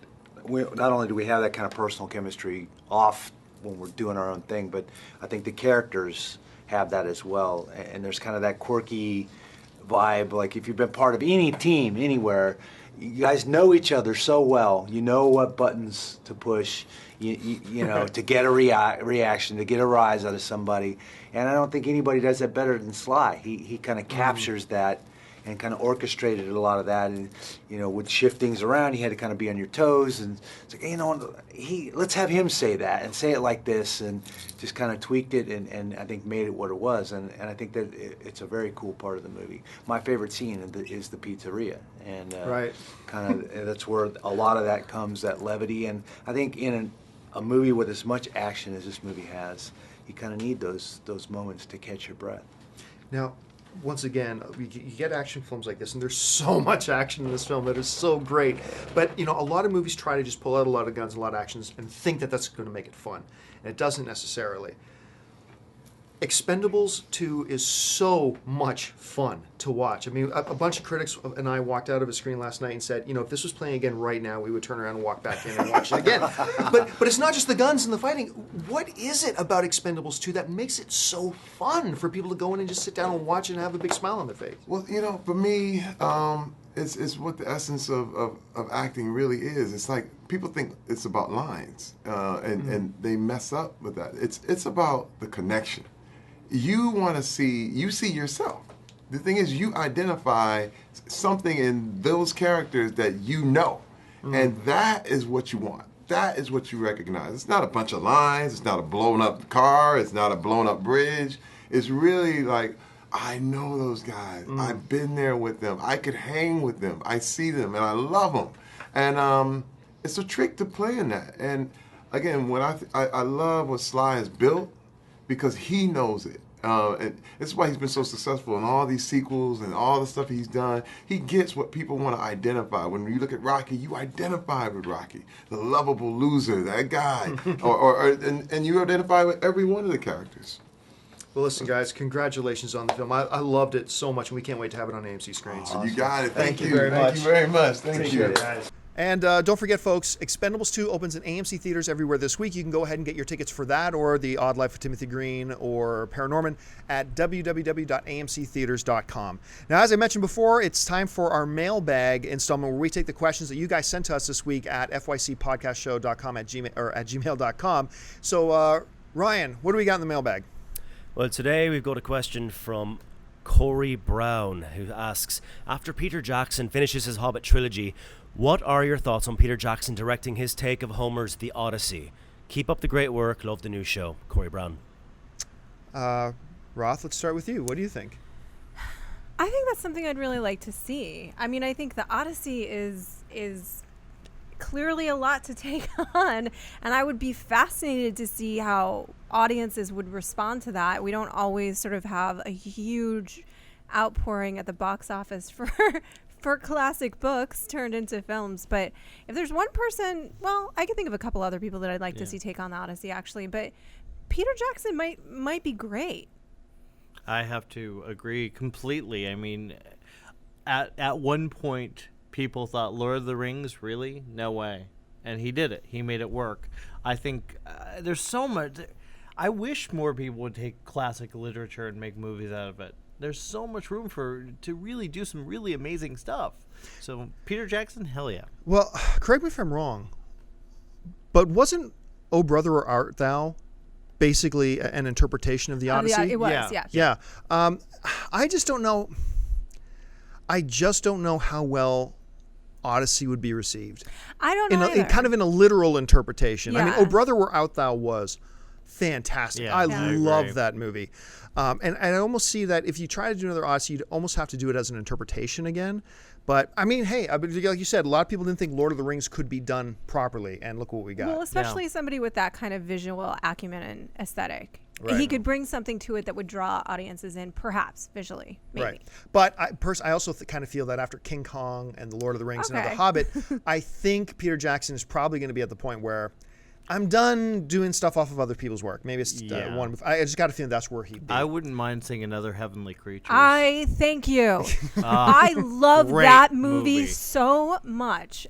not only do we have that kind of personal chemistry off when we're doing our own thing, but I think the characters have that as well. And there's kind of that quirky vibe. Like if you've been part of any team anywhere, you guys know each other so well. You know what buttons to push. You know, to get a reaction, to get a rise out of somebody. And I don't think anybody does that better than Sly. He kind of captures that and kind of orchestrated a lot of that. And, you know, with shiftings around, you had to kind of be on your toes. And it's like, you know, let's have him say that and say it like this, and just kind of tweaked it and I think made it what it was. And I think that it's a very cool part of the movie. My favorite scene is the pizzeria. And kind of that's where a lot of that comes, that levity. And I think in a movie with as much action as this movie has, you kind of need those moments to catch your breath. Now, once again, you get action films like this, and there's so much action in this film that is so great. But, you know, a lot of movies try to just pull out a lot of guns, a lot of actions, and think that that's going to make it fun. And it doesn't necessarily. Expendables 2 is so much fun to watch. I mean, a bunch of critics and I walked out of a screen last night and said, you know, if this was playing again right now, we would turn around and walk back in and watch it again. But it's not just the guns and the fighting. What is it about Expendables 2 that makes it so fun for people to go in and just sit down and watch it and have a big smile on their face? Well, you know, for me, it's what the essence of acting really is. It's like people think it's about lines, and they mess up with that. It's about the connection. You see yourself. The thing is, you identify something in those characters that you know, and that is what you want. That is what you recognize. It's not a bunch of lines. It's not a blown up car. It's not a blown up bridge. It's really like, I know those guys. I've been there with them. I could hang with them. I see them, and I love them. And it's a trick to play in that. And again, when I love what Sly has built, because he knows it. And this is why he's been so successful in all these sequels and all the stuff he's done. He gets what people want to identify. When you look at Rocky, you identify with Rocky, the lovable loser, that guy, and you identify with every one of the characters. Well, listen, guys, congratulations on the film. I loved it so much, and we can't wait to have it on AMC screens. You got it. Thank you very much. Thank you very much. Thank Appreciate you. it, guys. And don't forget, folks, Expendables 2 opens in AMC theaters everywhere this week. You can go ahead and get your tickets for that or The Odd Life of Timothy Green or ParaNorman at www.amctheaters.com. Now, as I mentioned before, it's time for our mailbag installment where we take the questions that you guys sent to us this week at fycpodcastshow.com at gmail.com. So, Ryan, what do we got in the mailbag? Well, today we've got a question from Corey Brown, who asks, after Peter Jackson finishes his Hobbit trilogy, what are your thoughts on Peter Jackson directing his take of Homer's The Odyssey? Keep up the great work. Love the new show. Corey Brown. Roth, let's start with you. What do you think? I think that's something I'd really like to see. I mean, I think The Odyssey is clearly a lot to take on, and I would be fascinated to see how audiences would respond to that. We don't always sort of have a huge outpouring at the box office for classic books turned into films, but if there's one person, well, I can think of a couple other people that I'd like to see take on the Odyssey, actually, but Peter Jackson might be great. I have to agree completely. I mean, at one point, people thought Lord of the Rings, really? No way. And he did it. He made it work. I think there's so much. I wish more people would take classic literature and make movies out of it. There's so much room to really do some really amazing stuff. So Peter Jackson, hell yeah. Well, correct me if I'm wrong, but wasn't "O Brother, Where Art Thou" basically an interpretation of the Odyssey? It was, yeah. I just don't know. I just don't know how well Odyssey would be received. I don't know either. Kind of in a literal interpretation. Yeah. I mean, "O Brother, Where Art Thou" was fantastic. Yeah, I I love agree. that movie. And I almost see that if you try to do another Odyssey, you'd almost have to do it as an interpretation again. But, I mean, hey, like you said, a lot of people didn't think Lord of the Rings could be done properly, and look what we got. Well, especially somebody with that kind of visual acumen and aesthetic. he could bring something to it that would draw audiences in, perhaps visually, maybe. Right. But I also kind of feel that after King Kong and The Lord of the Rings and now The Hobbit, I think Peter Jackson is probably going to be at the point where I'm done doing stuff off of other people's work. Maybe it's one. I just got a feeling that's where he'd be. I wouldn't mind seeing another Heavenly Creatures. I thank you. I love that movie so much.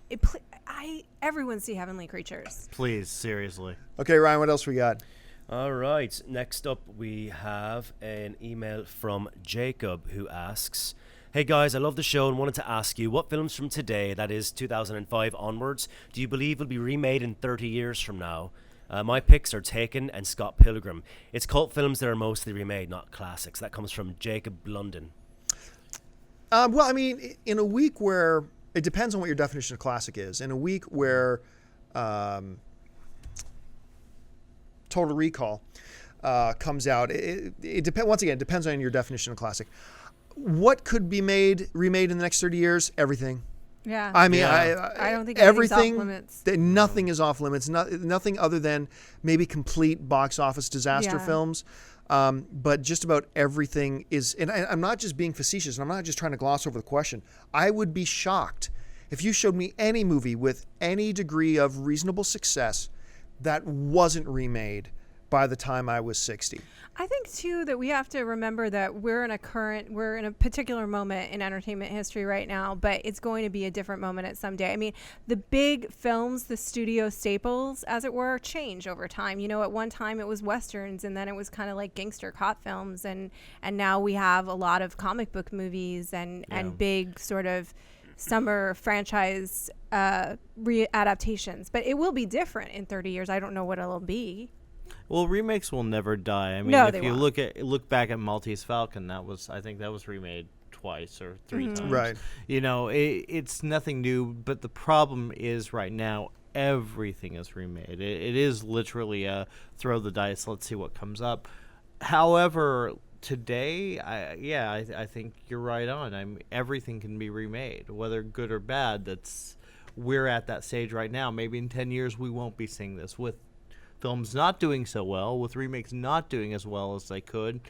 Everyone see Heavenly Creatures. Please, seriously. Okay, Ryan, what else we got? All right. Next up, we have an email from Jacob who asks, "Hey guys, I love the show and wanted to ask you, what films from today, that is 2005 onwards, do you believe will be remade in 30 years from now? My picks are Taken and Scott Pilgrim. It's cult films that are mostly remade, not classics." That comes from Jacob London. Well, I mean, in a week where it depends on what your definition of classic is. In a week where Total Recall comes out, it depends. Once again, it depends on your definition of classic. What could be remade in the next 30 years? Everything. Yeah. I mean, I don't think everything. Off limits. Nothing is off limits. Nothing other than maybe complete box office disaster films. But just about everything is, and I'm not just being facetious, and I'm not just trying to gloss over the question. I would be shocked if you showed me any movie with any degree of reasonable success that wasn't remade by the time I was 60. I think too that we have to remember that we're in a particular moment in entertainment history right now, but it's going to be a different moment at some day. I mean, the big films, the studio staples, as it were, change over time. You know, at one time it was Westerns, and then it was kind of like gangster cop films, and now we have a lot of comic book movies and big sort of summer franchise re-adaptations. But it will be different in 30 years. I don't know what it'll be. Well, remakes will never die. I mean, No, if they you won't. look back at Maltese Falcon, I think that was remade twice or three times. Right. You know, it's nothing new, but the problem is right now everything is remade. It is literally a throw the dice, let's see what comes up. However, today, I think you're right on. I mean, everything can be remade, whether good or bad. We're at that stage right now. Maybe in 10 years we won't be seeing this with films not doing so well, with remakes not doing as well as they could.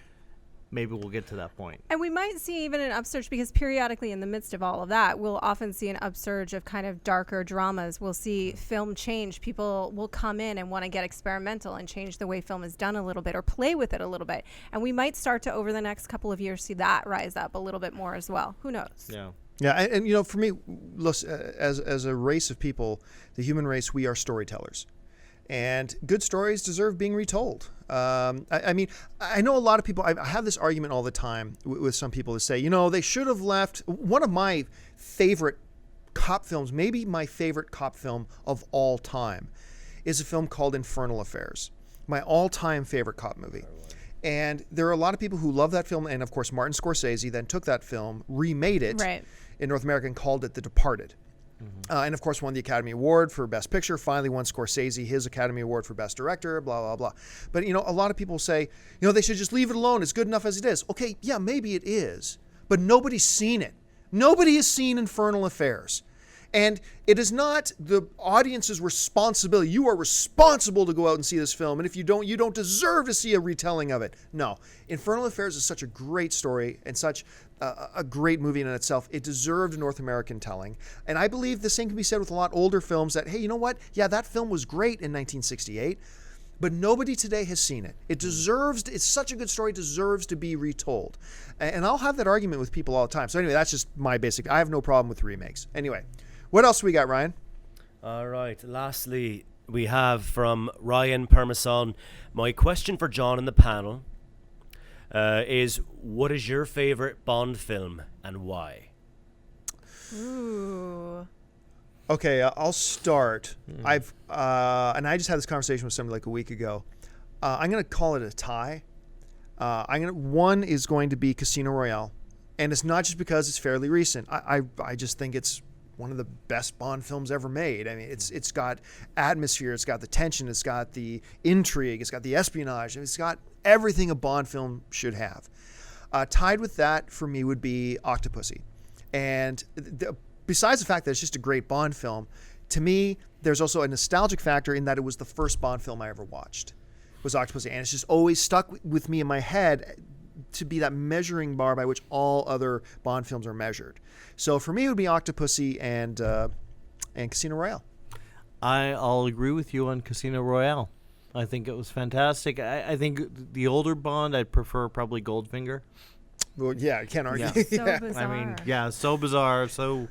Maybe we'll get to that point. And we might see even an upsurge, because periodically in the midst of all of that, we'll often see an upsurge of kind of darker dramas. We'll see film change. People will come in and want to get experimental and change the way film is done a little bit, or play with it a little bit. And we might start to, over the next couple of years, see that rise up a little bit more as well. Who knows? Yeah. Yeah, and you know, for me, as a race of people, the human race, we are storytellers. And good stories deserve being retold. I mean, I know a lot of people, I have this argument all the time with some people that say, you know, they should have left. One of my favorite cop films, maybe my favorite cop film of all time, is a film called Infernal Affairs. My all-time favorite cop movie. And there are a lot of people who love that film. And of course, Martin Scorsese then took that film, remade it in North America, and called it The Departed. And of course won the Academy Award for Best Picture, finally won Scorsese his Academy Award for Best Director, blah, blah, blah. But, you know, a lot of people say, you know, they should just leave it alone. It's good enough as it is. Okay, yeah, maybe it is. But nobody's seen it. Nobody has seen Infernal Affairs. And it is not the audience's responsibility. You are responsible to go out and see this film. And if you don't deserve to see a retelling of it. No. Infernal Affairs is such a great story and such a great movie in itself. It deserved North American telling. And I believe the same can be said with a lot older films that, hey, you know what? Yeah, that film was great in 1968. But nobody today has seen it. It's such a good story, it deserves to be retold. And I'll have that argument with people all the time. So anyway, that's just my basic, I have no problem with remakes. Anyway. What else we got, Ryan? All right. Lastly, we have from Ryan Parmesan. My question for John and the panel is, what is your favorite Bond film and why? Ooh. Okay, I'll start. And I just had this conversation with somebody like a week ago. I'm going to call it a tie. One is going to be Casino Royale, and it's not just because it's fairly recent. I just think it's one of the best Bond films ever made. I mean, it's got atmosphere, it's got the tension, it's got the intrigue, it's got the espionage, it's got everything a Bond film should have. Tied with that for me would be Octopussy. And besides the fact that it's just a great Bond film, to me, there's also a nostalgic factor in that it was the first Bond film I ever watched. was Octopussy, and it's just always stuck with me in my head to be that measuring bar by which all other Bond films are measured. So for me, it would be Octopussy and Casino Royale. I'll agree with you on Casino Royale. I think it was fantastic. I think the older Bond, I'd prefer probably Goldfinger. Well, yeah, I can't argue. Yeah. So bizarre. I mean, yeah, so bizarre. So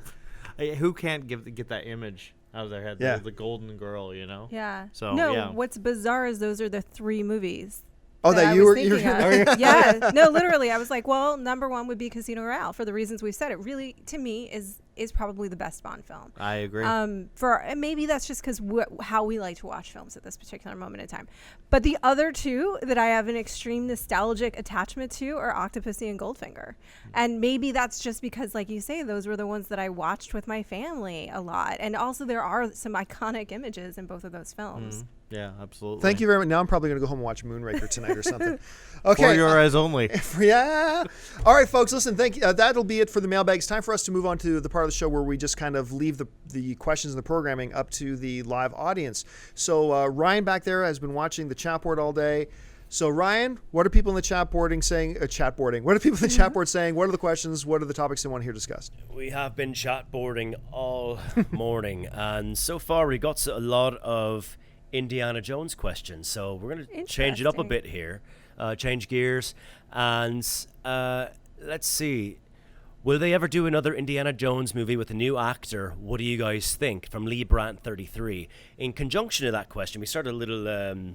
who can't get that image out of their head? Yeah. The golden girl, you know? Yeah. So, no, yeah. what's bizarre is those are the 3 movies. Oh, that I you was were. thinking of. Yeah. No, literally, I was like, well, number 1 would be Casino Royale for the reasons we've said. It really, to me, is probably the best Bond film. I agree. And maybe that's just because how we like to watch films at this particular moment in time. But the other 2 that I have an extreme nostalgic attachment to are Octopussy and Goldfinger. And maybe that's just because, like you say, those were the ones that I watched with my family a lot. And also there are some iconic images in both of those films. Yeah, absolutely. Thank you very much. Now I'm probably going to go home and watch Moonraker tonight or something. Okay. For your eyes only. Yeah. All right, folks. Listen, thank you. That'll be it for the mailbag. It's time for us to move on to the part of the show where we just kind of leave the questions and the programming up to the live audience. So Ryan back there has been watching the chat board all day. So Ryan, what are people in the chat boarding saying? Chat boarding. What are people in the chat board saying? What are the questions? What are the topics they want to hear discussed? We have been chat boarding all morning, and so far we got a lot of Indiana Jones questions. So we're going to change it up a bit here, change gears, and let's see. Will they ever do another Indiana Jones movie with a new actor? What do you guys think? From Lee Brandt 33. In conjunction to that question, we started a little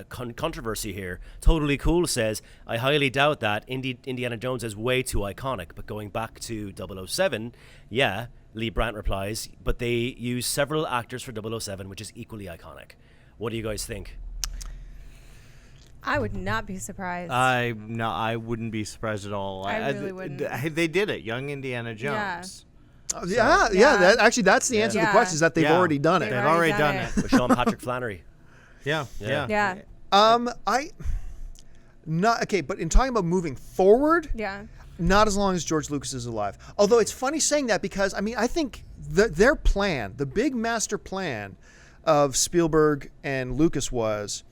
controversy here. Totally Cool says, I highly doubt that. Indiana Jones is way too iconic. But going back to 007, yeah, Lee Brandt replies, but they use several actors for 007, which is equally iconic. What do you guys think? I would not be surprised. I wouldn't be surprised at all. I really wouldn't. They did it, young Indiana Jones. Yeah. That's the answer to the question, is that they've already done it. They've They've already done it. With Sean Patrick Flannery. Yeah. Yeah. But in talking about moving forward, Yeah. not as long as George Lucas is alive. Although it's funny saying that because, I mean, I think their plan, the big master plan of Spielberg and Lucas was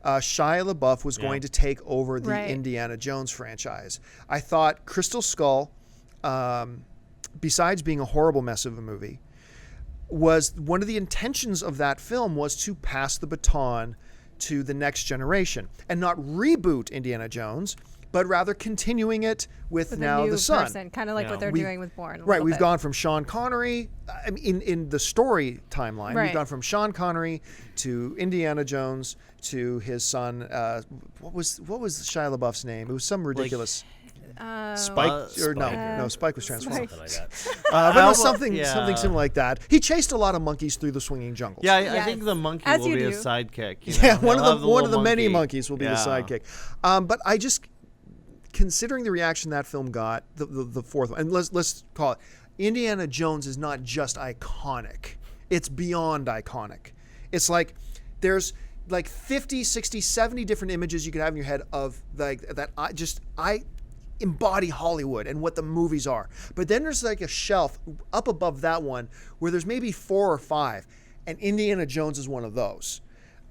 Shia LaBeouf was going to take over the Indiana Jones franchise. I thought Crystal Skull, besides being a horrible mess of a movie, was one of the intentions of that film was to pass the baton to the next generation and not reboot Indiana Jones, but rather continuing it with now the son. Kind of like what they're doing with Bourne. Right, we've gone from Sean Connery, I mean, in the story timeline, we've gone from Sean Connery to Indiana Jones to his son. What was Shia LaBeouf's name? It was some ridiculous. Spike Spike was transformed. Something like that. But it was something similar like that. He chased a lot of monkeys through the swinging jungles. Yeah, I think the monkey As will you be a do. sidekick. Yeah, He'll have one of the little many monkey. monkeys will be the sidekick. But I just, considering the reaction that film got, the fourth one, and let's call it, Indiana Jones is not just iconic. It's beyond iconic. It's like there's like 50, 60, 70 different images you could have in your head of like that. I embody Hollywood and what the movies are. But then there's like a shelf up above that one where there's maybe 4 or 5, and Indiana Jones is one of those.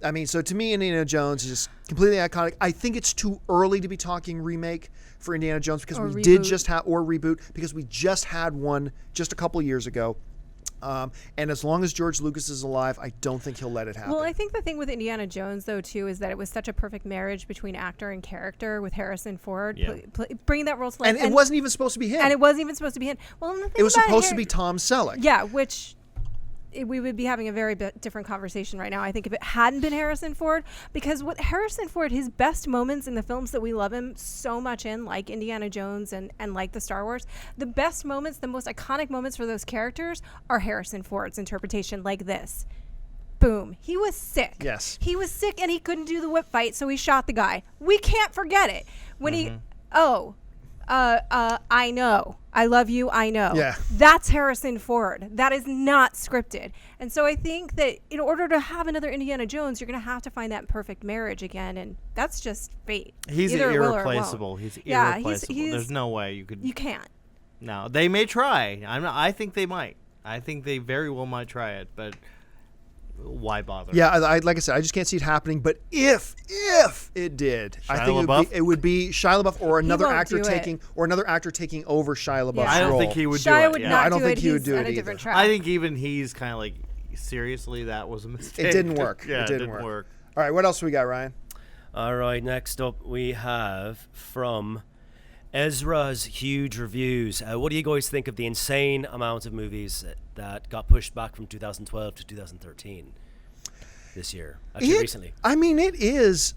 I mean, so to me, Indiana Jones is just completely iconic. I think it's too early to be talking remake for Indiana Jones because we did just have, or reboot, because we just had one just a couple years ago. And as long as George Lucas is alive, I don't think he'll let it happen. Well, I think the thing with Indiana Jones, though, too, is that it was such a perfect marriage between actor and character with Harrison Ford, bringing that role to life. And it wasn't even supposed to be him. And it wasn't even supposed to be him. Well, and the thing it was about supposed to be Tom Selleck. Yeah, which we would be having a very different conversation right now, I think, if it hadn't been Harrison Ford. Because what Harrison Ford, his best moments in the films that we love him so much in, like Indiana Jones and like the Star Wars, the best moments, the most iconic moments for those characters are Harrison Ford's interpretation, like this. Boom. He was sick. Yes. He was sick and he couldn't do the whip fight, so he shot the guy. We can't forget it. When I know. I love you, I know. Yeah. That's Harrison Ford. That is not scripted. And so I think that in order to have another Indiana Jones, you're going to have to find that perfect marriage again, and that's just fate. He's Either it will or it won't. irreplaceable. He's irreplaceable. He's There's no way you could. You can't. No, they may try. I think they might. I think they very well might try it, but why bother? Yeah, like I said, I just can't see it happening. But if it did, I think it would be Shia LaBeouf or another won't actor do taking over Shia LaBeouf's Yeah. I don't role. think he would Shia do would it. not I don't do think it. he would He's do on it a either. different track. I think even he's kind of like, seriously, that was a mistake. It didn't work. Yeah, it didn't work. work. All right, what else we got, Ryan? All right, next up we have from Ezra's Huge Reviews. What do you guys think of the insane amount of movies that got pushed back from 2012 to 2013 this year? Actually, recently. I mean, it is.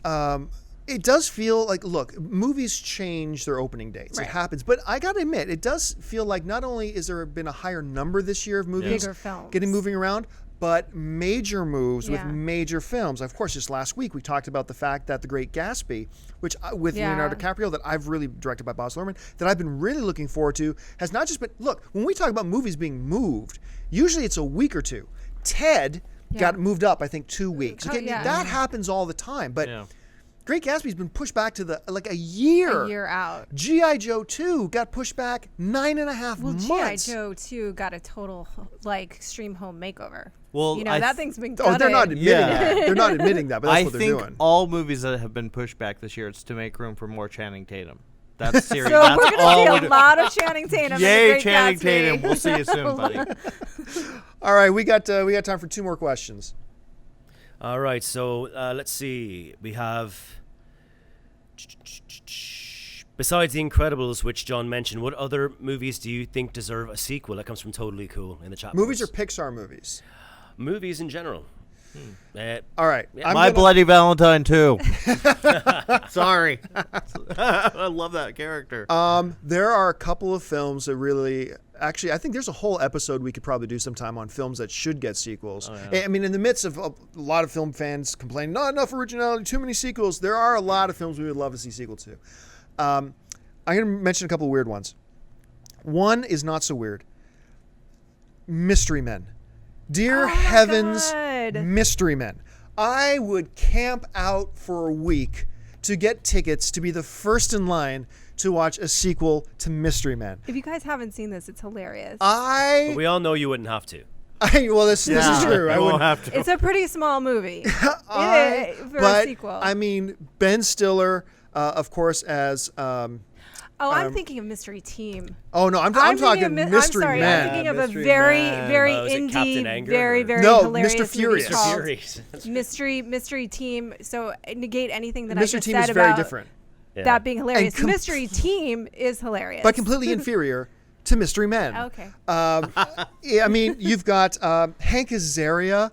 It does feel like, look, movies change their opening dates. Right. It happens. But I got to admit, it does feel like not only is there been a higher number this year of movies Bigger films. moving around, but major moves with Yeah. major films. Of course, just last week we talked about the fact that The Great Gatsby, which with Yeah. Leonardo DiCaprio, that I've really directed by Baz Luhrmann, that I've been really looking forward to, has not just been, look, when we talk about movies being moved, usually it's a week or two. Ted got moved up, I think, 2 weeks. Okay, yeah. that happens all the time, but Yeah. Great Gatsby's been pushed back to a year. A year out. G.I. Joe 2 got pushed back 9.5 Well, months. G.I. Joe 2 got a total stream home makeover. Well, that thing's been Oh, they're not gutted. admitting Yeah. that. They're not admitting that, but that's I what they're think doing. all movies that have been pushed back this year, it's to make room for more Channing Tatum. That's serious. So That's we're all gonna we're see a lot of Channing Tatum. in The Yay, Great Channing Gatsby. Tatum. We'll see you soon, buddy. All right, we got time for 2 more questions. All right, so let's see. We have, besides The Incredibles, which John mentioned, what other movies do you think deserve a sequel? That comes from Totally Cool in the chat. Movies or box. Pixar movies? Movies in general. All right. Yeah. My Bloody Valentine too. Sorry. I love that character. There are a couple of films that really, actually, I think there's a whole episode we could probably do sometime on films that should get sequels. I mean, in the midst of a lot of film fans complaining, not enough originality, too many sequels, there are a lot of films we would love to see sequel to. I'm going to mention a couple of weird ones. One is not so weird. Mystery Men. Dear Oh my heavens, God. Mystery Men. I would camp out for a week to get tickets to be the first in line to watch a sequel to Mystery Men. If you guys haven't seen this, it's hilarious. But we all know you wouldn't have to. Well, this is true. I won't have to. It's a pretty small movie for but a sequel. I mean, Ben Stiller, of course, as I'm thinking of Mystery Team. oh no, I'm thinking talking of Mystery I'm sorry, Men. I'm thinking of a Mystery very, Man. very Oh, is it Captain indie, Anger very, or- very No, hilarious Mr. movie Furious. called Furious. Mystery Team. So negate anything that I Mystery just Team said is very about different, Yeah. that being hilarious. And Mystery Team is hilarious. but completely inferior to Mystery Men. Okay. Yeah, I mean, you've got Hank Azaria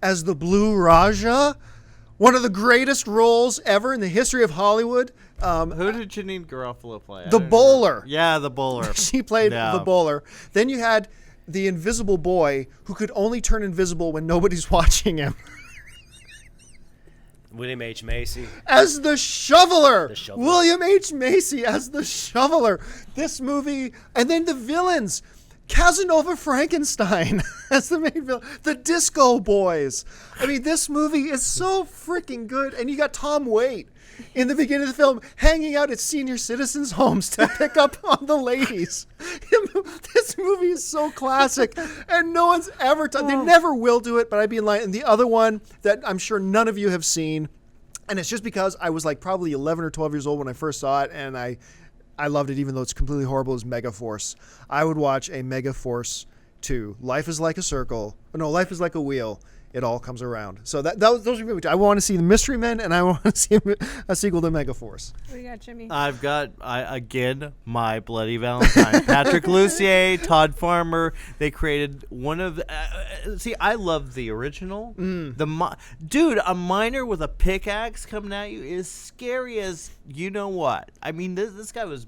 as the Blue Raja, one of the greatest roles ever in the history of Hollywood. Who did Janine Garofalo play? The bowler. Yeah, the bowler. She played Yeah. the bowler. Then you had the invisible boy who could only turn invisible when nobody's watching him William H. Macy. as the shoveler. The shoveler. William H. Macy as the shoveler. This movie, and then the villains. Casanova Frankenstein as the main villain. The Disco Boys. I mean, this movie is so freaking good. And you got Tom Waite in the beginning of the film hanging out at senior citizens' homes to pick up on the ladies. This movie is so classic. And no one's ever done. They never will do it, but I'd be in line. And the other one that I'm sure none of you have seen, and it's just because I was like probably 11 or 12 years old when I first saw it, and I loved it even though it's completely horrible, is Megaforce. I would watch a Megaforce 2. Life is like a circle. No, life is like a wheel. It all comes around. So those are movie. I want to see the Mystery Men, and I want to see a sequel to Megaforce. What do you got, Jimmy? I've got again My Bloody Valentine. Patrick Lussier, Todd Farmer. They created one of. See, I love the original. Dude, a miner with a pickaxe coming at you is scary as you know what. I mean, this guy was.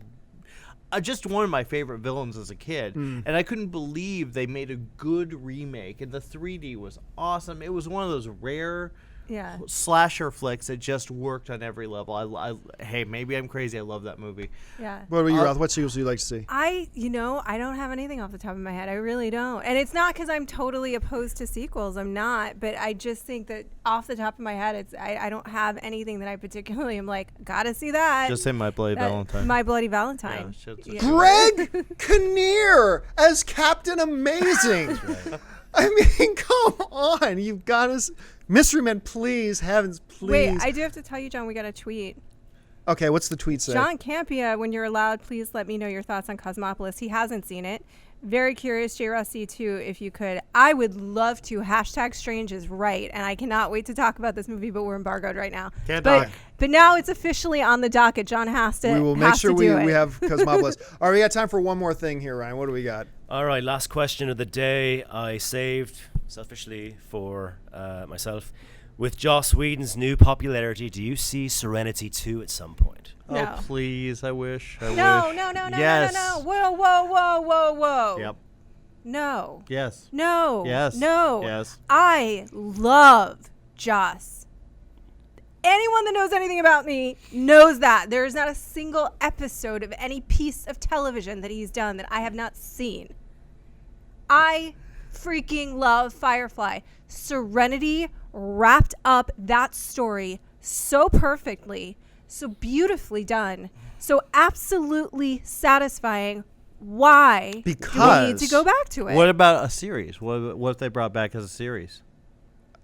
Just one of my favorite villains as a kid, and I couldn't believe they made a good remake, and the 3D was awesome. It was one of those rare Yeah. slasher flicks that just worked on every level. Hey, maybe I'm crazy. I love that movie. Yeah. What about you, Ralph? What sequels do you like to see? I don't have anything off the top of my head. I really don't. And it's not because I'm totally opposed to sequels. I'm not. But I just think that off the top of my head, I don't have anything that I particularly am like, gotta see that. Just say My Bloody Valentine. My Bloody Valentine. Yeah, shit's Yeah. Greg Kinnear as Captain Amazing. I mean, come on. You've got us. Mystery Men, please, heavens, please. Wait, I do have to tell you, John, we got a tweet. Okay, what's the tweet say? John Campia, when you're allowed, please let me know your thoughts on Cosmopolis. He hasn't seen it. Very curious, J. Rusty, too, if you could. I would love to. Hashtag Strange is right. And I cannot wait to talk about this movie, but we're embargoed right now. Can't but, talk. but now it's officially on the docket. John has to. We will make sure we do it. have Cosmopolis. All right, we got time for one more thing here, Ryan. What do we got? All right, last question of the day. I saved selfishly for myself. With Joss Whedon's new popularity, do you see Serenity 2 at some point? No. Oh, please. I wish. I No, wish. no, no, no, Yes. no, no. Whoa, whoa, whoa, whoa, whoa. Yep. No. Yes. No. Yes. No. Yes. I love Joss. Anyone that knows anything about me knows that. There is not a single episode of any piece of television that he's done that I have not seen. I freaking love Firefly. Serenity wrapped up that story so perfectly, so beautifully done, so absolutely satisfying. Why do we Because- need to go back to it? What about a series? What if they brought back as a series?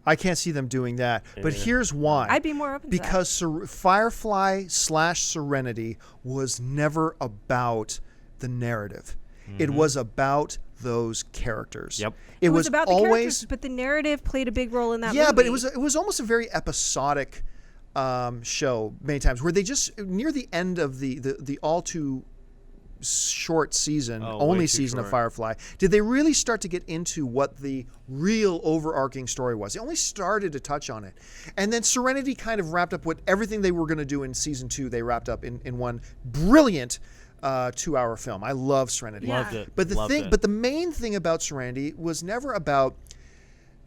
I can't see them doing that. But here's why. I'd be more open to that. Because Firefly / Serenity was never about the narrative. It was about those characters. Yep. It was about the always characters, but the narrative played a big role in that movie. yeah, but it was almost a very episodic show many times where they just near the end of the all too short season, Oh, way only too season of short. Firefly, did they really start to get into what the real overarching story was. They only started to touch on it. And then Serenity kind of wrapped up what everything they were going to do in season 2, they wrapped up in one brilliant 2-hour film. I love Serenity. Yeah. Loved it. But the main thing about Serenity was never about.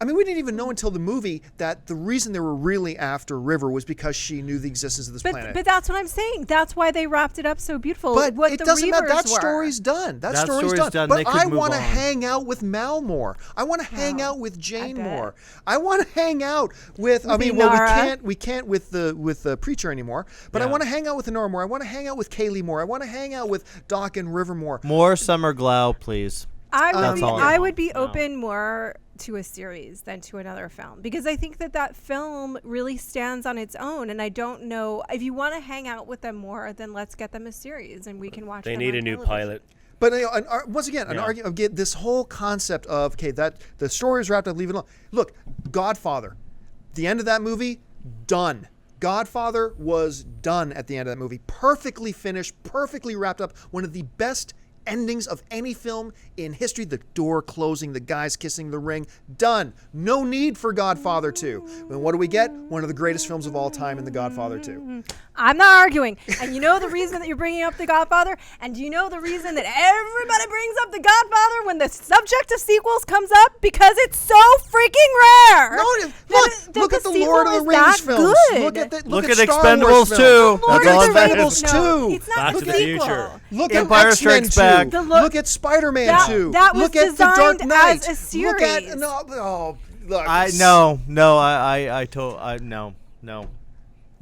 I mean, we didn't even know until the movie that the reason they were really after River was because she knew the existence of this planet. But that's what I'm saying. That's why they wrapped it up so beautiful. But what it the doesn't matter. Reavers That were. story's done. That story's story's done. But They could I move want to on. hang out with Mal more. I want to hang out with Jane bet. more. I want to hang out with. I With mean, well, Inara. we can't with the preacher anymore. But I Yeah. want to hang out with Inara more. I want to hang out with Kaylee more. I want to hang out with Doc and River more. More Summer Glau, please. I all I would be want. open more to a series than to another film because I think that film really stands on its own, and I don't know if you want to hang out with them more, then let's get them a series and we can watch. They them need on a new television. pilot. But once again, an Yeah. argument of get this whole concept of that the story is wrapped up, leave it alone. Look, Godfather, the end of that movie, done. Godfather was done at the end of that movie, perfectly finished, perfectly wrapped up. One of the best endings of any film in history. The door closing, the guys kissing the ring, done. No need for Godfather 2. And what do we get? One of the greatest films of all time in The Godfather 2. I'm not arguing. And you know the reason that you're bringing up The Godfather? And do you know the reason that everybody brings up The Godfather when the subject of sequels comes up? Because it's so freaking rare. No, look at the sequel Lord of the is Rings that films. good. Look Look at at Star Wars Expendables films. 2. Lord That's of all the I'm saying. Rings, Expendables no, 2. it's not Back a to the sequel. Future. Look Empire at X-Men Strikes 2. Back. Look at Spider-Man 2. that was Look at The Dark designed Knight. as a Look at series. look. No.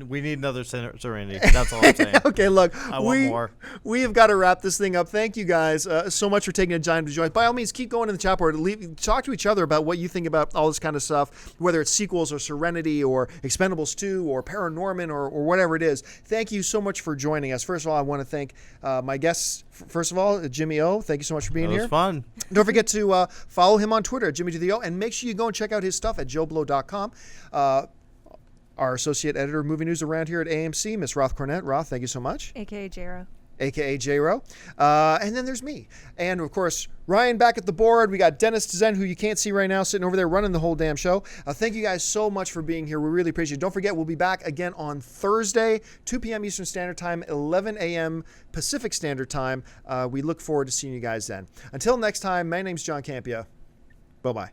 We need another Serenity. That's all I'm saying. Okay, look, I want more. We have got to wrap this thing up. Thank you guys so much for taking the time to join. By all means, keep going in the chat board. Talk to each other about what you think about all this kind of stuff, whether it's sequels or Serenity or Expendables 2 or ParaNorman or whatever it is. Thank you so much for joining us. First of all, I want to thank my guests. First of all, Jimmy O, thank you so much for being It was here. fun. Don't forget to follow him on Twitter at Jimmy to the O, and make sure you go and check out his stuff at joeblow.com. Our associate editor of movie news around here at AMC, Miss Roth Cornett. Roth, thank you so much. AKA J-Ro. AKA J-Ro. And then there's me. And of course, Ryan back at the board. We got Dennis Dezen, who you can't see right now, sitting over there running the whole damn show. Thank you guys so much for being here. We really appreciate it. Don't forget, we'll be back again on Thursday, 2 p.m. Eastern Standard Time, 11 a.m. Pacific Standard Time. We look forward to seeing you guys then. Until next time, my name's John Campia. Bye-bye.